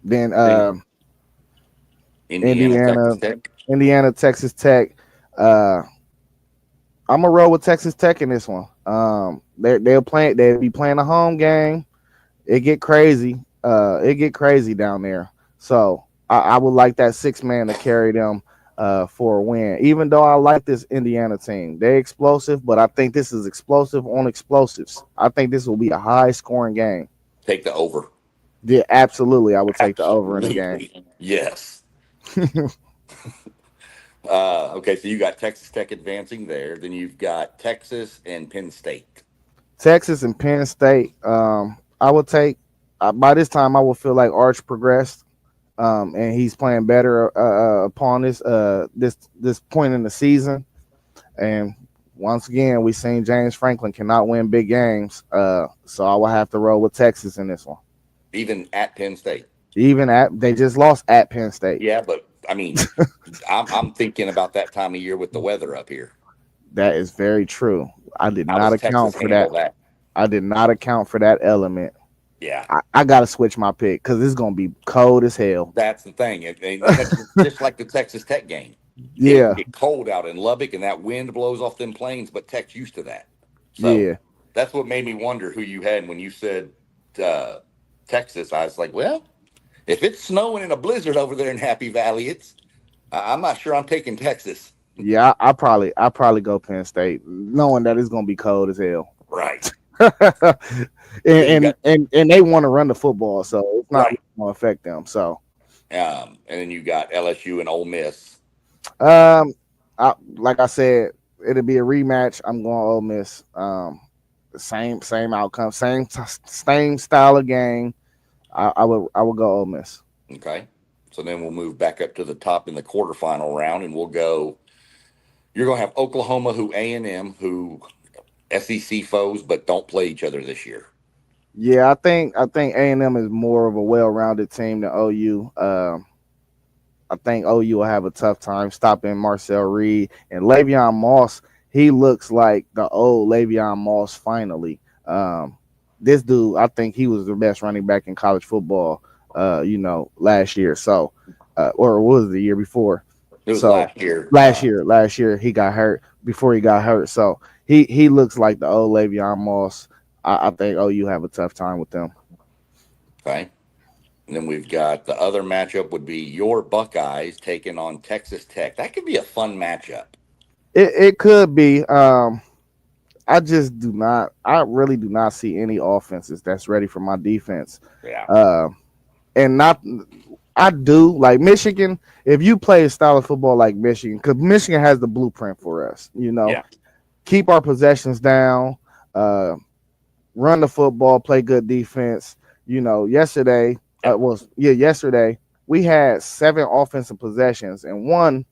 Speaker 2: Then
Speaker 3: Indiana, Texas Tech.
Speaker 2: Indiana, Texas Tech. I'm gonna roll with Texas Tech in this one. They'll be playing a home game. It get crazy down there. So I would like that 6 man to carry them for a win. Even though I like this Indiana team, they're explosive, but I think this is explosive on explosives. I think this will be a high scoring game.
Speaker 3: Take the over.
Speaker 2: Yeah, absolutely. I would take the over in the game.
Speaker 3: Absolutely. Yes. Okay, so you got Texas Tech advancing there. Then you've got Texas and Penn State.
Speaker 2: Texas and Penn State. I would take. By this time, I will feel like Arch progressed, and he's playing better upon this point in the season. And once again, we seen James Franklin cannot win big games. So I will have to roll with Texas in this one.
Speaker 3: Even at Penn State.
Speaker 2: They just lost at Penn State.
Speaker 3: Yeah, but I mean, I'm thinking about that time of year with the weather up here.
Speaker 2: That is very true. I did
Speaker 3: How
Speaker 2: not
Speaker 3: does
Speaker 2: account
Speaker 3: Texas
Speaker 2: for
Speaker 3: handle
Speaker 2: that.
Speaker 3: that?
Speaker 2: I did not account for that element.
Speaker 3: Yeah,
Speaker 2: I gotta switch my pick because it's gonna be cold as hell.
Speaker 3: that's the thing. That's just like the Texas Tech game.
Speaker 2: Yeah,
Speaker 3: It get cold out in Lubbock, and that wind blows off them plains. But Tech's used to that, so
Speaker 2: yeah,
Speaker 3: that's what made me wonder who you had when you said Texas. I was like, well, if it's snowing in a blizzard over there in Happy Valley, I'm not sure I'm taking Texas.
Speaker 2: yeah. I probably go Penn State, knowing that it's gonna be cold as hell.
Speaker 3: Right.
Speaker 2: and they want to run the football, so it's not
Speaker 3: Right.
Speaker 2: going to affect them. So,
Speaker 3: And then you got LSU and Ole Miss.
Speaker 2: like I said, it'll be a rematch. I'm going Ole Miss. Same outcome, same style of game. I would go Ole Miss.
Speaker 3: Okay. So then we'll move back up to the top in the quarterfinal round, and we'll go. You're going to have Oklahoma, who A&M, who SEC foes, but don't play each other this year.
Speaker 2: Yeah, I think A&M is more of a well-rounded team than OU. I think OU will have a tough time stopping Marcel Reed and Le'Veon Moss. He looks like the old Le'Veon Moss finally. This dude, I think he was the best running back in college football. Last year. So, or was it the year before?
Speaker 3: It was
Speaker 2: So
Speaker 3: last year.
Speaker 2: last year he got hurt. Before he got hurt, so he looks like the old Le'Veon Moss. I think OU have a tough time with them.
Speaker 3: Okay. And then we've got the other matchup would be your Buckeyes taking on Texas Tech. That could be a fun matchup.
Speaker 2: It could be. I really do not see any offenses that's ready for my defense.
Speaker 3: Yeah.
Speaker 2: And not I do like Michigan. If you play a style of football like Michigan, because Michigan has the blueprint for us,
Speaker 3: Yeah.
Speaker 2: keep our possessions down, run the football, play good defense. Yesterday we had 7 offensive possessions, and one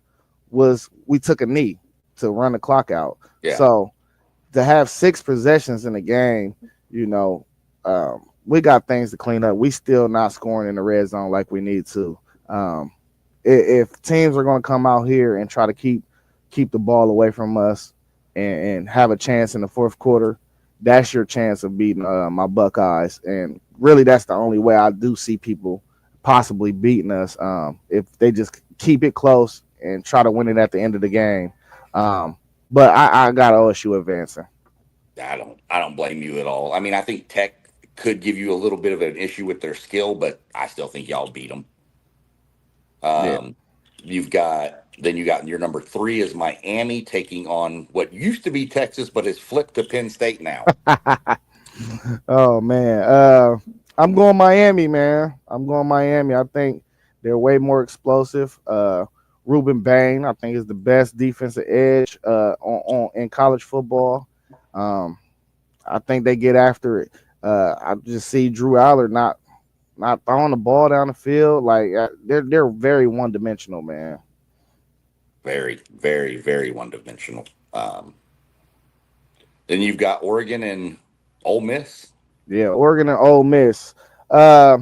Speaker 2: was we took a knee to run the clock out.
Speaker 3: Yeah.
Speaker 2: So to have 6 possessions in a game, we got things to clean up. We still not scoring in the red zone like we need to. If teams are going to come out here and try to keep the ball away from us and have a chance in the fourth quarter, that's your chance of beating my Buckeyes. And really, that's the only way I do see people possibly beating us, if they just keep it close and try to win it at the end of the game. But I got OSU advancing.
Speaker 3: I don't blame you at all. I mean, I think Tech could give you a little bit of an issue with their skill, but I still think y'all beat them. You got your number 3 is Miami taking on what used to be Texas, but has flipped to Penn State now.
Speaker 2: Oh man, I'm going Miami, man. I'm going Miami. I think they're way more explosive. Ruben Bain, I think, is the best defensive edge in college football. I think they get after it. I just see Drew Aller not throwing the ball down the field. Like they're very one dimensional, man.
Speaker 3: Very, very, very one-dimensional. Then you've got Oregon and Ole Miss.
Speaker 2: Yeah, Oregon and Ole Miss. I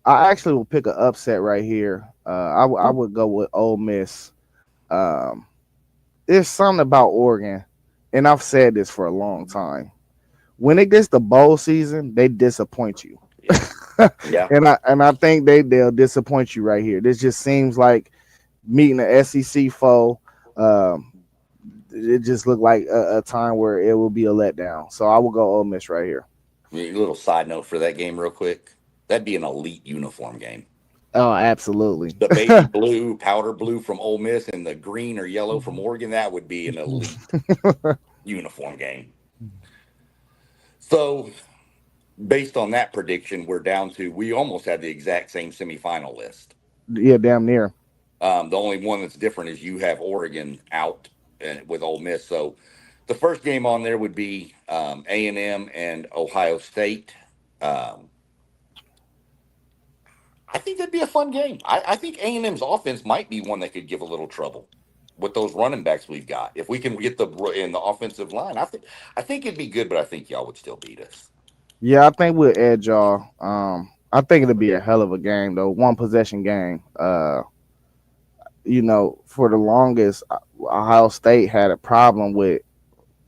Speaker 2: actually will pick an upset right here. I would go with Ole Miss. There's something about Oregon, and I've said this for a long time. When it gets to bowl season, they disappoint you.
Speaker 3: Yeah.
Speaker 2: And I think they'll disappoint you right here. This just seems like meeting an SEC foe. Um, it just looked like a time where it will be a letdown. So I will go Ole Miss right here.
Speaker 3: A little side note for that game, real quick. That'd be an elite uniform game.
Speaker 2: Oh, absolutely.
Speaker 3: The baby blue, powder blue from Ole Miss, and the green or yellow from Oregon. That would be an elite uniform game. So, based on that prediction, we're down to we almost had the exact same semifinal list.
Speaker 2: Yeah, damn near.
Speaker 3: The only one that's different is you have Oregon out with Ole Miss. So the first game on there would be A&M and Ohio State. Um, I think that'd be a fun game. I think A&M's offense might be one that could give a little trouble with those running backs we've got. If we can get in the offensive line, I think it'd be good, but I think y'all would still beat us.
Speaker 2: Yeah, I think we'll edge y'all. I think it'll be a hell of a game though. One possession game. For the longest, Ohio State had a problem with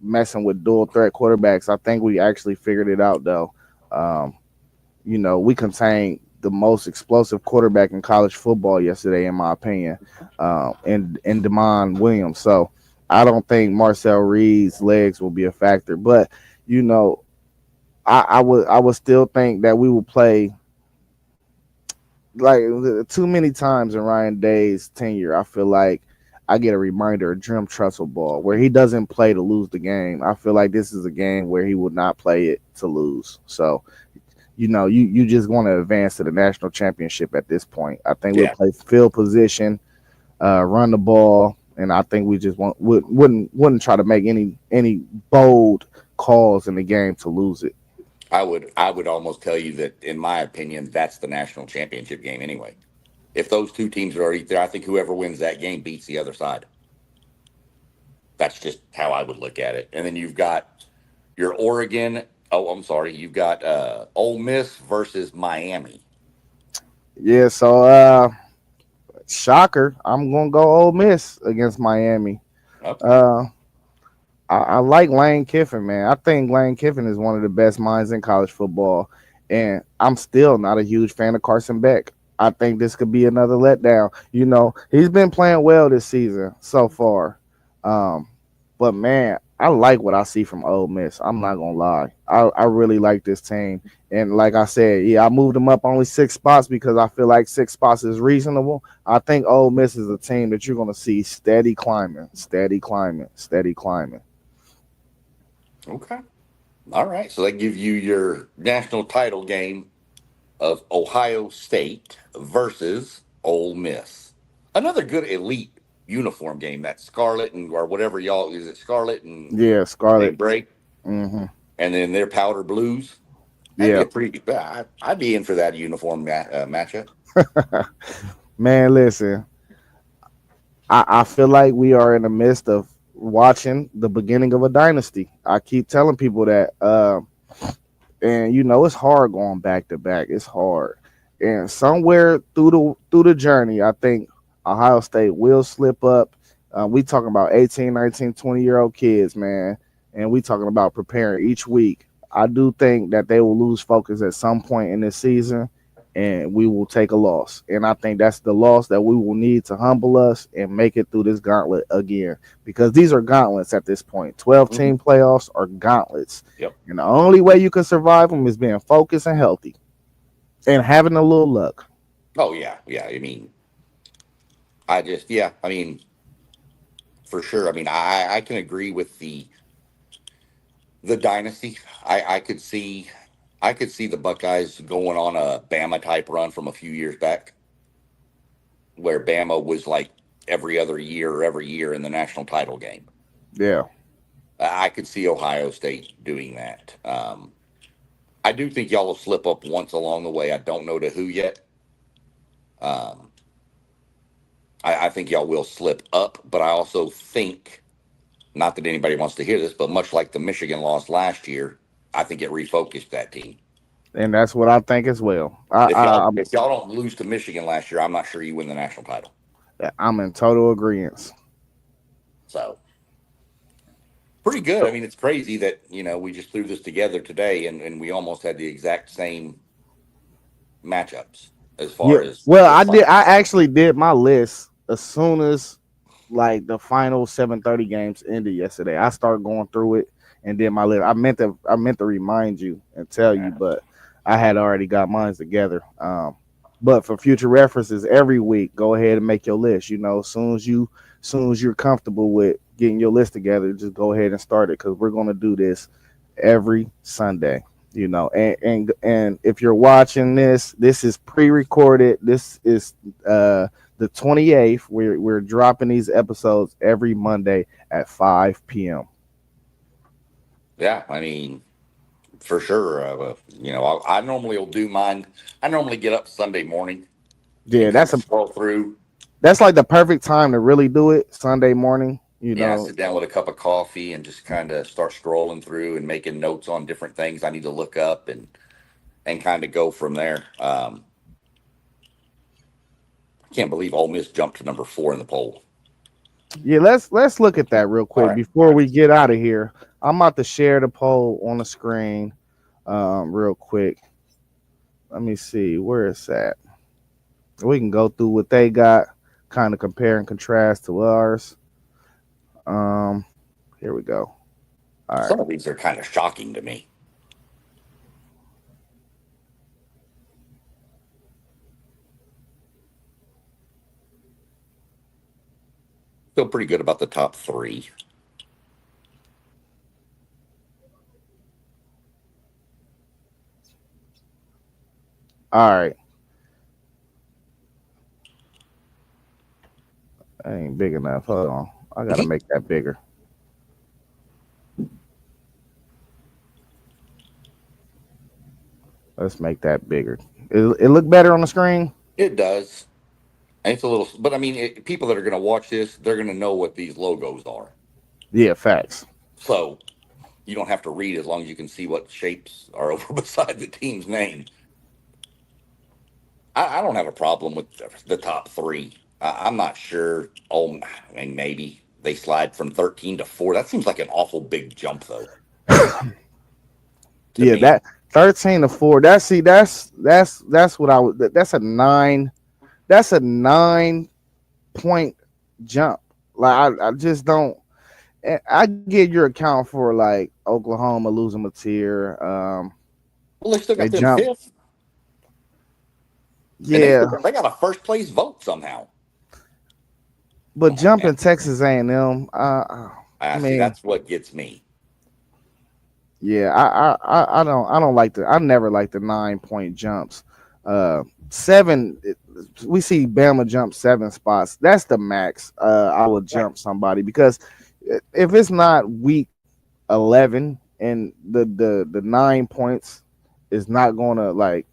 Speaker 2: messing with dual threat quarterbacks. I think we actually figured it out though. Um, we contained the most explosive quarterback in college football yesterday, in my opinion, in Damon Williams. So I don't think Marcel Reed's legs will be a factor, but you know, I would still think that we will play like too many times in Ryan Day's tenure. I feel like I get a reminder of Jim Tressel ball where he doesn't play to lose the game. I feel like this is a game where he would not play it to lose. So, you just want to advance to the national championship at this point. I think we'll play field position, run the ball, and I think we just wouldn't try to make any bold calls in the game to lose it.
Speaker 3: I would almost tell you that, in my opinion, that's the national championship game anyway. If those two teams are already there, I think whoever wins that game beats the other side. That's just how I would look at it. And then you've got your Oregon. Oh, I'm sorry. You've got Ole Miss versus Miami.
Speaker 2: Yeah, so shocker, I'm gonna go Ole Miss against Miami.
Speaker 3: Okay.
Speaker 2: I like Lane Kiffin, man. I think Lane Kiffin is one of the best minds in college football, and I'm still not a huge fan of Carson Beck. I think this could be another letdown. He's been playing well this season so far, but man, I like what I see from Ole Miss. I'm not gonna lie. I really like this team, and like I said, yeah, I moved them up only 6 spots because I feel like 6 spots is reasonable. I think Ole Miss is a team that you're gonna see steady climbing, steady climbing, steady climbing.
Speaker 3: Okay. All right. So that gives you your national title game of Ohio State versus Ole Miss. Another good elite uniform game. That Scarlet or whatever y'all is it Scarlet and
Speaker 2: Yeah,
Speaker 3: they
Speaker 2: Scarlet.
Speaker 3: break,
Speaker 2: Hmm.
Speaker 3: and then their powder blues. That'd be
Speaker 2: Yeah,
Speaker 3: a pretty. I'd be in for that uniform matchup.
Speaker 2: man. Listen, I feel like we are in the midst of watching the beginning of a dynasty. I keep telling people that, and it's hard going back to back. It's hard, and somewhere through the journey, I think Ohio State will slip up. We talking about 18, 19, 20-year-old kids, man, and we talking about preparing each week. I do think that they will lose focus at some point in this season, and we will take a loss. And I think that's the loss that we will need to humble us and make it through this gauntlet again. Because these are gauntlets at this point. 12-team playoffs are gauntlets.
Speaker 3: Yep.
Speaker 2: And the only way you can survive them is being focused and healthy and having a little luck.
Speaker 3: Oh yeah, yeah. I mean, for sure. I mean, I can agree with the dynasty. I could see the Buckeyes going on a Bama type run from a few years back, where Bama was like every other year or every year in the national title game.
Speaker 2: Yeah.
Speaker 3: I could see Ohio State doing that. I do think y'all will slip up once along the way. I don't know to who yet. Um, I think y'all will slip up, but I also think, not that anybody wants to hear this, but much like the Michigan loss last year, I think it refocused that team.
Speaker 2: And that's what I think as well.
Speaker 3: If y'all don't lose to Michigan last year, I'm not sure you win the national title.
Speaker 2: I'm in total agreement.
Speaker 3: So pretty good. I mean, it's crazy that we just threw this together today, and we almost had the exact same matchups as far
Speaker 2: Yeah.
Speaker 3: as
Speaker 2: Well, I actually did my list as soon as like the final 7:30 games ended yesterday. I started going through it and then my list. I meant to remind you and tell you, but I had already got mine together. But for future references, every week, go ahead and make your list. As soon as you're comfortable with getting your list together, just go ahead and start it because we're gonna do this every Sunday. And if you're watching this is pre-recorded. This is the 28th. We're dropping these episodes every Monday at 5 p.m.
Speaker 3: Yeah, I mean, for sure. I normally will do mine. I normally get up Sunday morning
Speaker 2: Yeah,
Speaker 3: and kind of scroll through.
Speaker 2: that's like the perfect time to really do it. Sunday morning.
Speaker 3: Yeah, I sit down with a cup of coffee and just kind of start scrolling through and making notes on different things I need to look up and kind of go from there. I can't believe Ole Miss jumped to number 4 in the poll.
Speaker 2: Yeah, let's look at that real quick
Speaker 3: All right.
Speaker 2: before we get out of here. I'm about to share the poll on the screen, real quick. Let me see where it's at. We can go through what they got, kind of compare and contrast to ours. Here we go. All right.
Speaker 3: Some of these are kind of shocking to me. Feel pretty good about the top 3.
Speaker 2: All right. That ain't big enough. Hold on. I gotta make that bigger. Let's make that bigger. It look better on the screen?
Speaker 3: It does. It's a little, but I mean, people that are going to watch this, they're going to know what these logos are.
Speaker 2: Yeah, facts.
Speaker 3: So you don't have to read as long as you can see what shapes are over beside the team's name. I don't have a problem with the top 3. I'm not sure. Oh, I mean, maybe they slide from 13 to 4. That seems like an awful big jump, though.
Speaker 2: Yeah,
Speaker 3: me.
Speaker 2: that 13 to 4. That's what I would. That's a 9. That's a 9-point jump. Like I just don't. I get your account for like Oklahoma losing Mateer.
Speaker 3: Well, they still got
Speaker 2: They
Speaker 3: them
Speaker 2: jump.
Speaker 3: 5th.
Speaker 2: Yeah,
Speaker 3: And they got a first place vote somehow.
Speaker 2: but jumping Texas A&M. I
Speaker 3: See,
Speaker 2: mean,
Speaker 3: that's what gets me.
Speaker 2: yeah, I don't like I never like the 9-point jumps. 7, we see Bama jump 7 spots. That's the max. I would jump somebody because if it's not week 11 and the 9 points is not going to like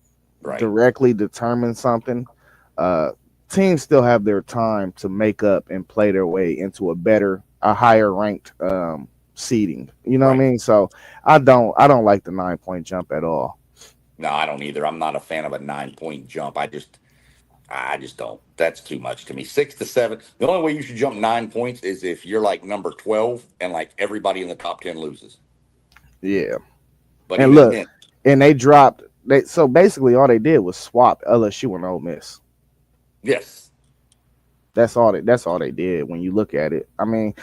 Speaker 2: directly determine something, teams still have their time to make up and play their way into a higher ranked seeding. You know what I mean? So I don't like the 9-point jump at all.
Speaker 3: No, I don't either. I'm not a fan of a 9-point jump. I just don't. That's too much to me. 6 to 7. The only way you should jump 9 points is if you're like number 12 and like everybody in the top 10 loses.
Speaker 2: Yeah.
Speaker 3: But
Speaker 2: and
Speaker 3: even
Speaker 2: look,
Speaker 3: then,
Speaker 2: and they dropped. So basically, all they did was swap LSU and Ole Miss.
Speaker 3: yes.
Speaker 2: That's all they did. When you look at it, I mean,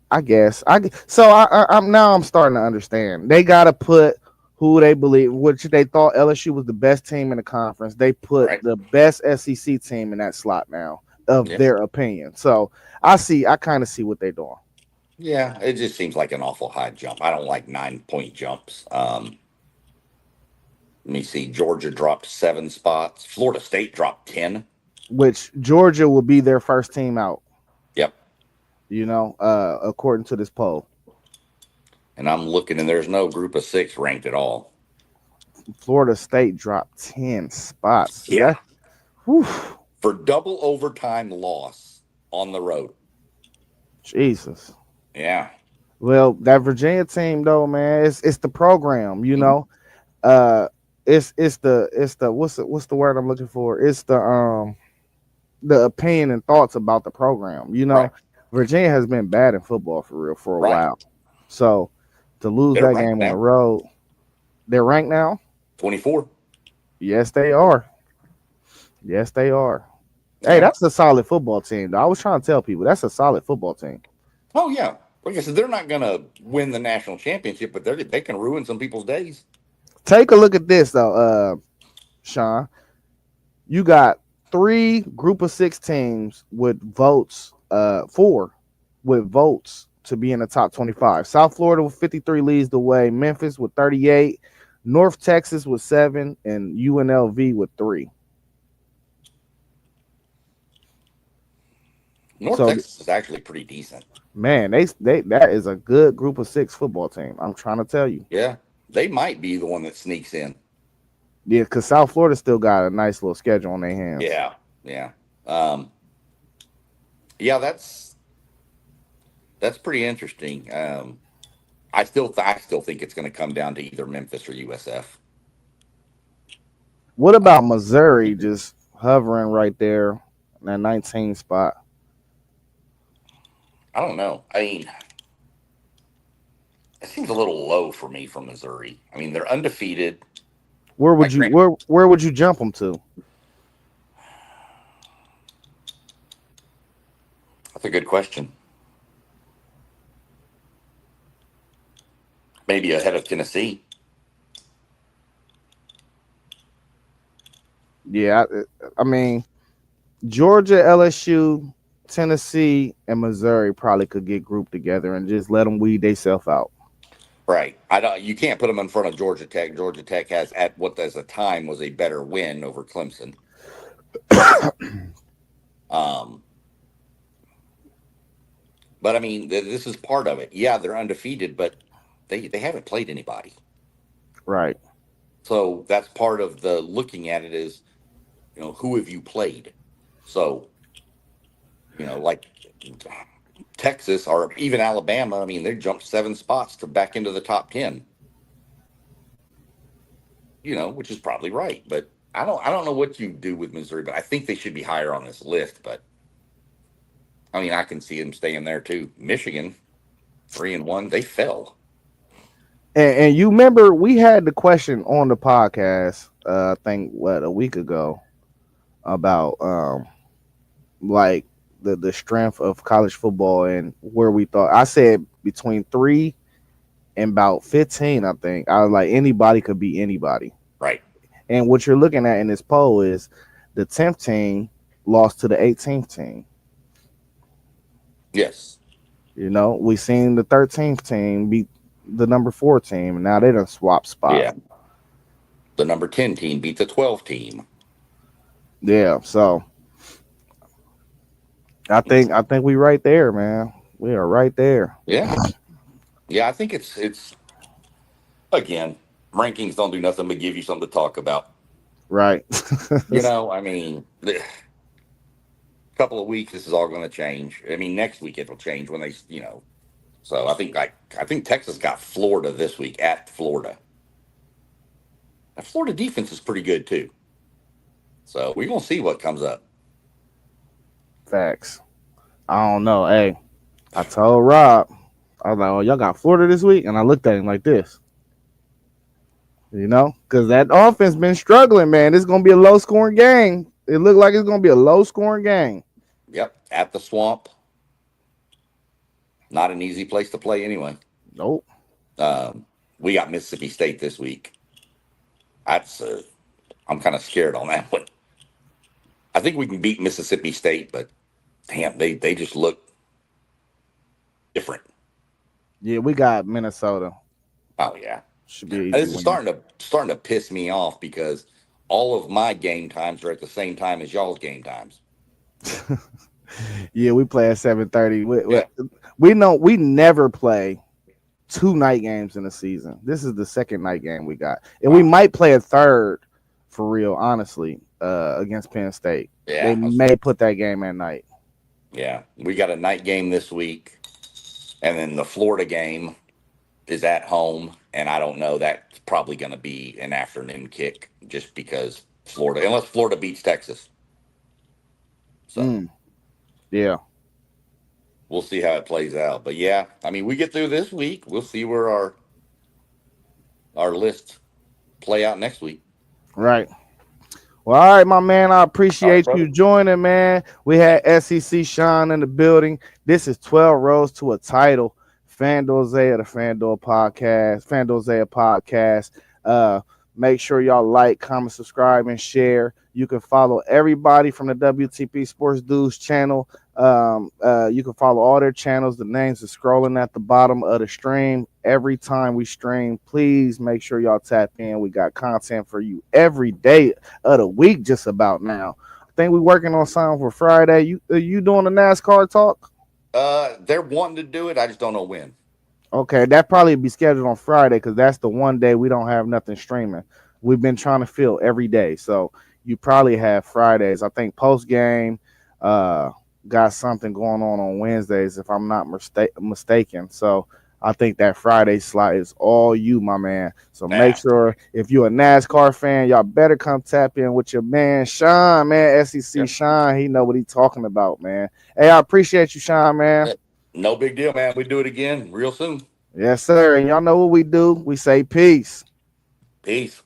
Speaker 2: I guess I'm starting to understand. They got to put who they believe, which they thought LSU was the best team in the conference. They put the best SEC team in that slot now, of their opinion. So I kind of see what they're doing.
Speaker 3: Yeah, it just seems like an awful high jump. I don't like 9-point jumps. Let me see. Georgia dropped 7 spots. Florida State dropped 10.
Speaker 2: Which Georgia will be their first team out.
Speaker 3: Yep.
Speaker 2: According to this poll.
Speaker 3: And I'm looking, and there's no group of 6 ranked at all.
Speaker 2: Florida State dropped 10 spots.
Speaker 3: Yeah. For double overtime loss on the road.
Speaker 2: Jesus.
Speaker 3: Yeah.
Speaker 2: Well, that Virginia team though, man, it's the program, you know. It's the what's the word I'm looking for? It's the opinion and thoughts about the program. You know, Virginia has been bad in football for a while. So to lose that game on the road, they're ranked now?
Speaker 3: 24.
Speaker 2: Yes, they are. Yes, they are. Hey,
Speaker 3: Yeah.
Speaker 2: that's a solid football team. Though. I was trying to tell people that's a solid football team.
Speaker 3: Oh yeah. Like I said, they're not going to win the national championship, but they can ruin some people's days.
Speaker 2: Take a look at this though, Sean. You got 3 group of 6 teams with votes, 4 with votes to be in the top 25. South Florida with 53 leads the way, Memphis with 38, North Texas with 7, and UNLV with 3.
Speaker 3: North
Speaker 2: So
Speaker 3: Texas is actually pretty decent.
Speaker 2: man, they that is a good group of 6 football team. I'm trying to tell you.
Speaker 3: Yeah. They might be the one that sneaks in.
Speaker 2: Yeah, because South Florida still got a nice little schedule on their hands.
Speaker 3: Yeah. Yeah. Um, yeah, that's pretty interesting. I still think it's going to come down to either Memphis or USF.
Speaker 2: What about Missouri just hovering right there in that 19 spot?
Speaker 3: I don't know. I mean, it seems a little low for me from Missouri. I mean, they're undefeated.
Speaker 2: Where would
Speaker 3: Like,
Speaker 2: you where would you jump them to?
Speaker 3: that's a good question. Maybe ahead of Tennessee.
Speaker 2: Yeah, I mean Georgia, LSU, Tennessee, and Missouri probably could get grouped together and just let them weed themselves out.
Speaker 3: Right. I don't. You can't put them in front of Georgia Tech. Georgia Tech has at what as a time was a better win over Clemson. Um, but I mean, this is part of it. Yeah, they're undefeated, but they haven't played anybody.
Speaker 2: Right.
Speaker 3: So that's part of the looking at it is, who have you played? So, like Texas or even Alabama, I mean, they jumped 7 spots to back into the top 10, which is probably right. But I don't know what you do with Missouri, but I think they should be higher on this list. But I mean, I can see them staying there too. Michigan, 3-1, they fell.
Speaker 2: And you remember we had the question on the podcast, I think a week ago about like the strength of college football and where we thought I said between 3 and about 15, I think. I was like anybody could be anybody.
Speaker 3: Right.
Speaker 2: And what you're looking at in this poll is the 10th team lost to the 18th team.
Speaker 3: Yes.
Speaker 2: We seen the 13th team beat the number 4 team, and now they done swap spots.
Speaker 3: Yeah. The number 10 team beat the 12 team.
Speaker 2: Yeah, so I think we right there, man. We are right there.
Speaker 3: Yeah. Yeah, I think it's again, rankings don't do nothing but give you something to talk about.
Speaker 2: Right.
Speaker 3: I mean, a couple of weeks, this is all going to change. I mean, next week it'll change when they. So I think Texas got Florida this week at Florida. That Florida defense is pretty good too. So we're gonna see what comes up.
Speaker 2: Facts. I don't know. Hey, I told Rob, I was like, "Oh, y'all got Florida this week," and I looked at him like this. Because that offense been struggling, man. It's gonna be a low scoring game. It looked like it's gonna be a low scoring game.
Speaker 3: Yep, at the Swamp. Not an easy place to play anyway.
Speaker 2: Nope.
Speaker 3: We got Mississippi State this week. I'm kind of scared on that one. I think we can beat Mississippi State, but damn, they just look different.
Speaker 2: Yeah, we got Minnesota.
Speaker 3: Oh yeah,
Speaker 2: should be.
Speaker 3: This is starting to piss me off because all of my game times are at the same time as y'all's game times.
Speaker 2: Yeah, we play at 7:30. We know we never play 2 night games in a season. This is the second night game we got, and we might play a third for real. Honestly, against Penn State, they may put that game at night.
Speaker 3: Yeah, we got a night game this week, and then the Florida game is at home, and I don't know. That's probably going to be an afternoon kick, just because unless Florida beats Texas. So,
Speaker 2: yeah,
Speaker 3: we'll see how it plays out. But yeah, I mean, we get through this week, we'll see where our list play out next week.
Speaker 2: Right. Well, all right, my man. I
Speaker 3: All right,
Speaker 2: appreciate
Speaker 3: brother.
Speaker 2: you joining, man. We had SEC Sean in the building. This is 12 Rows to a Title. FanDuel Zaya, the FanDuel Zaya podcast. Uh, Make sure y'all like, comment, subscribe, and share. You can follow everybody from the WTP Sports Dudes channel. You can follow all their channels. The names are scrolling at the bottom of the stream. Every time we stream, please make sure y'all tap in. We got content for you every day of the week, just about now. I think we're working on something for Friday. You doing the NASCAR talk?
Speaker 3: They're wanting to do it. I just don't know when.
Speaker 2: Okay, that probably be scheduled on Friday because that's the one day we don't have nothing streaming. We've been trying to fill every day, so you probably have Fridays. I think post game uh, got something going on Wednesdays, if I'm not mistaken. So I think that Friday slot is all you, my man. So make
Speaker 3: Nah.
Speaker 2: sure if you're a NASCAR fan, y'all better come tap in with your man Sean, man. SEC
Speaker 3: Yep.
Speaker 2: Sean, he know what he's talking about, man. Hey, I appreciate you, Sean, man.
Speaker 3: No big deal, man. We do it again real soon.
Speaker 2: Yes, sir. And y'all know what we do. We say peace.
Speaker 3: Peace.